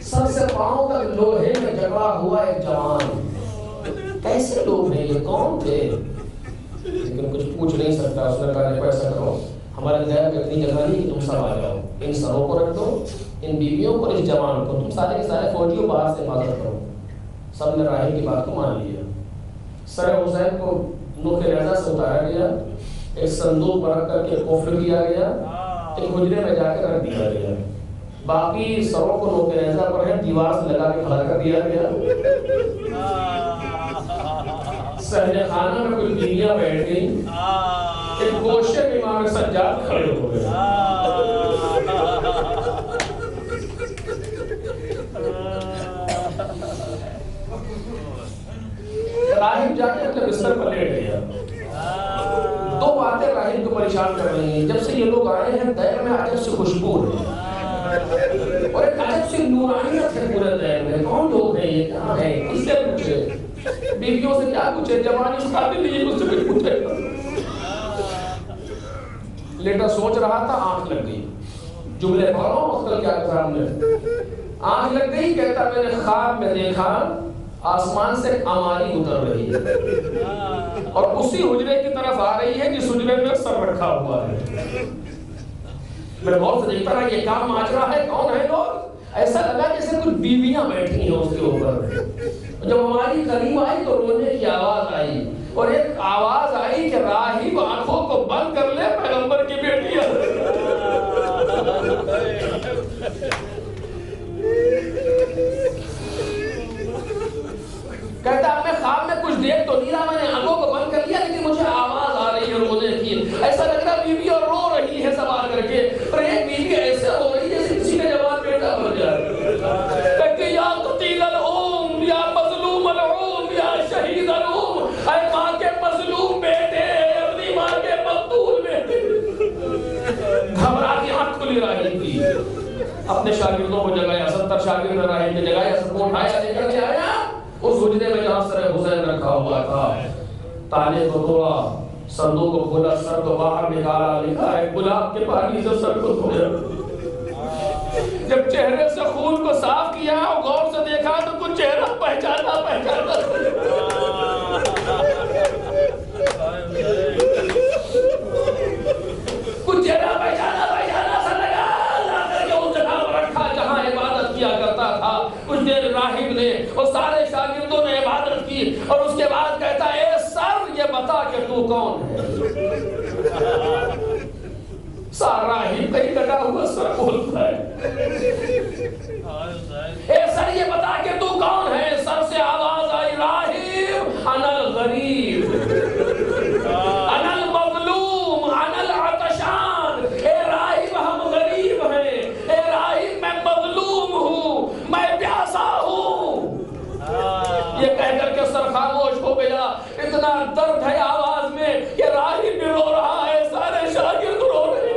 Speaker 1: سر سے پاؤں تک لوہے میں جکڑا ہوا ایک جوان۔ کیسے لوگ ہیں یہ، کون تھے؟ لیکن کچھ پوچھ نہیں سکتا۔ اس نے کہا دیکھو ایسا کرو، ہمارے دیر میں اتنی جگہ نہیں کہ تم سب آ جاؤ، ان سروں کو رکھ دو، ان بیویوں کو، اس جوان کو، تم سارے کے سارے فوجیوں باہر سے حفاظت کرو۔ سب نے راہب کی بات کو مان لیا۔ سر حسین کو نوک نیزہ سے اتارا گیا، ایک صندوق پر رکھ کر کے قفل کیا گیا، ایک حجرے میں جا کے رکھ دیا گیا۔ باقی سروں کو نوک نیزہ پر ہے، دیوار سے لگا کے کھڑا کر دیا گیا۔ صحن خانہ میں کوئی بیویاں بیٹھ گئی، ایک گوشے میں امام سجاد کھڑے ہو گئے۔ راہب جا کے اپنے بستر پر لیٹ گیا۔ دو باتیں راہب کو پریشان کر رہی ہیں، جب سے یہ لوگ آئے ہیں دیر میں عجب سے خوشبو ہے، سے نورانیت ہے پورے ذہن میں. کون لوگ ہیں یہ, کہاں ہیں, کس سے پوچھے, بیویوں سے کیا پوچھے, جوانی اس قابل نہیں ہے مجھ سے کچھ پوچھے گا. لیٹا سوچ رہا تھا, آنکھ لگ گئی. جملے پڑھ رہا ہوں اس کیا سامنے, آنکھ لگ گئی. کہتا میں نے خواب میں دیکھا آسمان سے اماری اتر رہی ہے اور اسی حجرے کی طرف آ رہی ہے جس حجرے میں سر رکھا ہوا ہے. میں غور سے دیکھتا رہا یہ کیا ماجرا ہے, کون ہے لوگ. ایسا لگا جیسے کچھ بیویاں بیٹھی ہیں اس کے اوپر. جب ہماری قریب آئی تو رونے کی آواز آئی اور ایک آواز آئی کہ راہب آنکھوں کو بند کر لے, پیغمبر کی بیٹی ہے. کہتا میں خواب میں کچھ دیکھ تو نہیں رہا, میں نے آنکھوں کو بند کر لیا لیکن مجھے آواز آ رہی ہے رونے کی. ایسا لگ رہا بیوی اور رو رہی ہے سوار کر کے, پر ایک بیوی ایسے رو رہی ہے جیسے کسی کا جوان بیٹا مر جائے. کہتے یا قتیل الام, یا مظلوم الام, یا شہید الام, اے ماں کے مظلوم بیٹے, اپنی ماں کے مقتول بیٹے. گھبرا کے آنکھ کھلی رہی تھی. اپنے شاگردوں کو جگایا, 70 شاگرد راہب نے جگایا, سب کو اٹھایا, لے کر کے آیا اس حجرے میں جہاں سر حسین رکھا ہوا تھا. تالے کو توڑا, صندوق کو کھولا, سر کو باہر نکالا, لکھا ہے گلاب کے پانی سے سر کو دھویا. جب چہرے سے خون کو صاف کیا اور غور سے دیکھا تو کچھ چہرہ پہچانا کچھ چہرہ پہچانا سا لگا. لا کر کے اس جگہ پر رکھا جہاں عبادت کیا کرتا تھا. کچھ دیر راہب نے اور سارے شاگردوں نے عبادت کی اور اس کے بعد کہتا اے سر یہ بتا کہ تو کون ہے. سارا راہب کہیں لگا ہوا سر بولتا ہے اے سر یہ بتا کہ تو کون ہے. سر سے آواز آئی راہب انا الغریب, انا المظلوم, انا العطشان. اے راہب ہم غریب ہیں, اے راہب میں مظلوم ہوں, میں پیاسا ہوں. یہ کہہ کر کے سر خاموش ہو گیا. اتنا درد ہے آواز میں کہ راہب بھی رو رہا ہے, سارے شاگرد رو رہے ہیں.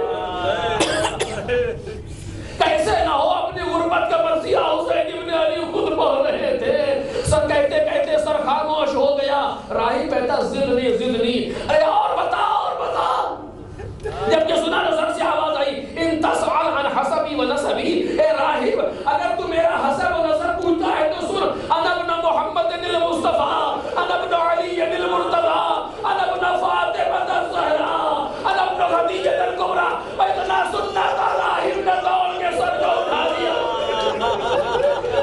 Speaker 1: کیسے نہ ہو اپنی غربت کا مرثیہ حسین ابن علی خود پڑھ رہے تھے. سر کہتے کہتے سر خاموش ہو گیا. راہب کہتا زدنی, ارے اور بتا. جب یہ سنا تو سر سے آواز آئی ان تسأل عن حسبی و نسبی. اے راہب اگر تو میرا حسب و نسب پوچھتا ہے تو سن, انا ابن محمد المصطفیٰ, انا ابن علی المرتضیٰ, انا ابن فاطمہ الزہرا, انا ابن خدیجہ الکبریٰ. اتنا سننا تھا راہب نے دوڑ کے سر کو اٹھا دیا,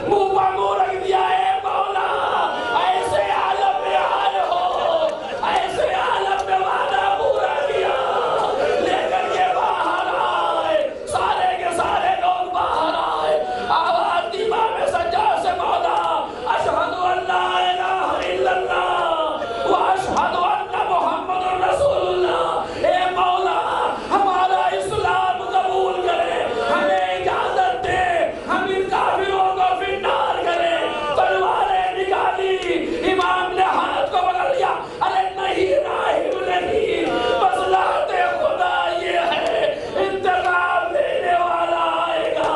Speaker 1: منہ پر منہ رکھ دیا. اے مولا ایسے عالم میں حال ہو, ایسے عالم میں وعدہ پورا کیا. لے کر کے باہر آئے, سارے کے سارے لوگ باہر آئے. آواز دی امام سجاد سے, مولا اشہد ان لا الہ الا اللہ و اشہد ان محمد رسول اللہ. اے مولا ہمارا اسلام قبول کرے, ہمیں اجازت دے, ہم ان کافروں کو فنار کریں. تلواریں نکالی, امام نے ہاتھ کو پکڑ لیا. ارے نہیں راہب نہیں, مصلحت خدا یہ ہے, انتقام لینے والا آئے گا.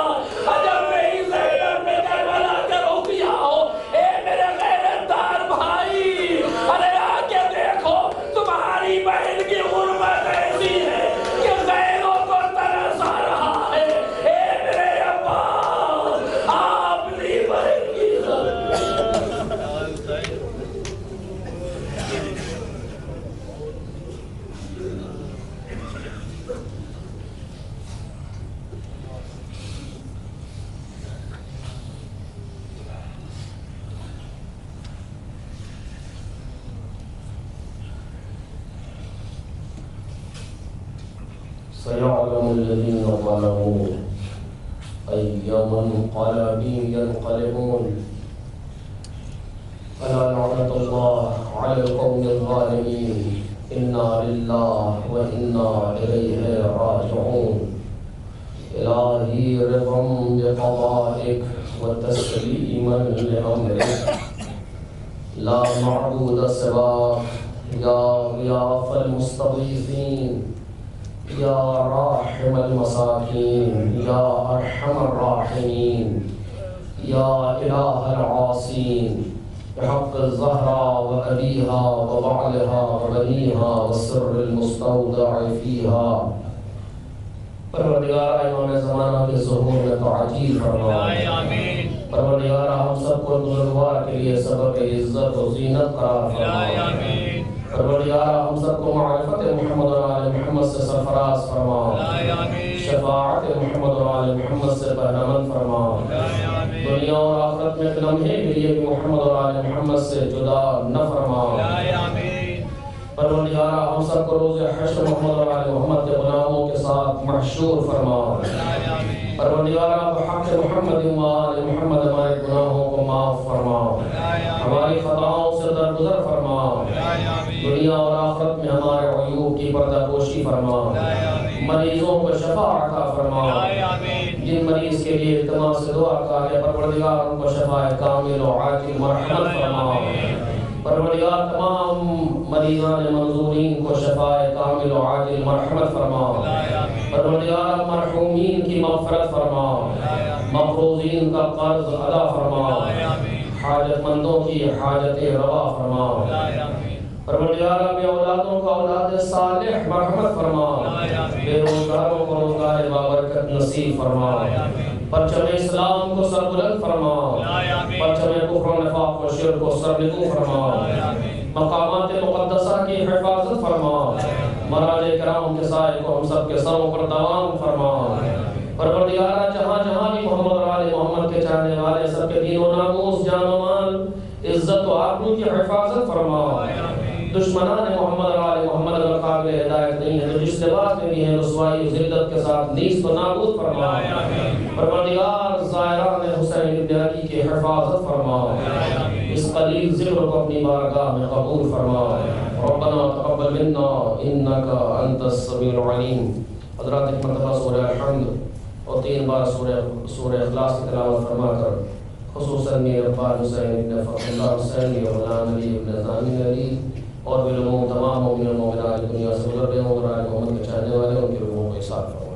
Speaker 1: جب میری زینب نے کربلا کا رخ کیا ہو, اے میرے غیرتدار بھائی, ارے آ کے دیکھو تمہاری بہن کی غربت ایسی ہے کہ غیروں کو ترس آ رہا ہے. اے میرے عباس, آپ اپنی بہن کی سيعلم الذين ظلموا أي منقلب ينقلبون. ألا لعنة الله على القوم الظالمين. إنا لله وإنا إليه راجعون. إلهي رضا بقضائك وتسليما لأمرك, لا معبود سواك يا غياث المستضيفين, يا راحم المساكين, يا أرحم الراحمين. یا الہ العاصین بحق الزہرا وابیہا وبعلہا وبنیہا والسر المستودع فیہا، پروردگار امام زمانہ کے ظہور میں تعجیل فرما، پروردگار ہم سب کو بزرگوار کے لیے سبب عزت و زینت قرار فرما، پروردگار ہم سب کو معرفت محمد و آل محمد سے سرفراز فرما، شفاعت محمد و آل محمد سے بہرمند فرما، دنیا اور آخرت میں ایک لمحے کے لیے بھی محمد و آل محمد سے جدا نہ فرما، پروردگار ہم سب کو روز حشر محمد و آل محمد کے غلاموں کے ساتھ محشور فرما، پروردگار بحق محمد و آل محمد ہمارے گناہوں کو معاف فرما، ہماری خطاؤں سے درگزر فرما، دنیا اور آخرت میں ہمارے عیوب کی پردہ پوشی فرما، مریضوں کو شفا عطا فرما، جن مریض کے لیے التماس سے دعا کا ہے پروردگار ان کو شفا کامل و عاجل مرحمت فرما، پروردگار تمام مریضان منظورین کو شفا کامل و عاجل مرحمت فرما، پروردگار مرحومین کی مغفرت فرما، مقروضین کا قرض ادا فرما، حاجت مندوں کی حاجت روا فرما، پروردگار اپنے اولادوں کا اولاد صالح مرحمت فرما، بے روزگاروں کو روزگار بابرکت نصیب فرما، پرچم اسلام کو سربلند فرما، پرچم کفر و نفاق و شرک کو سرنگوں فرما، مقامات مقدسہ کی حفاظت فرما، مراجع کرام کے سائے کو ہم سب کے سروں پر دوام فرما، پروردگار جہاں جہاں بھی محمد اور آل محمد کے چاہنے والے سب کے دین و ناموس جان و مال عزت و آبرو کی حفاظت فرما، دشمنان محمد اور آل محمد اگر قابل ہدایت نہیں ہے تو جس لباس میں بھی ہیں رسوائی و ذلت کے ساتھ نیست و نابود فرما، پروردگار زائران حسین ابن علی کی حفاظت فرما، اس قلیل ذکر کو اپنی بارگاہ میں قبول فرما، ربنا تقبل منا انکا انت السمیع العلیم۔ حضرات ایک مرتبہ سورہ الحمد اور 3 بار سورہ اخلاص کی تلاوت فرما کر خصوصاً میرے ابا حسین ابن فخر اللہ حسین اور غلام علی ابن ضامن علی اور بالعموم تمام مومن و مومنات دنیا سے گزر گئے ہوں اور آل محمد کے چاہنے والے ان کی روحوں کو احسان فرما۔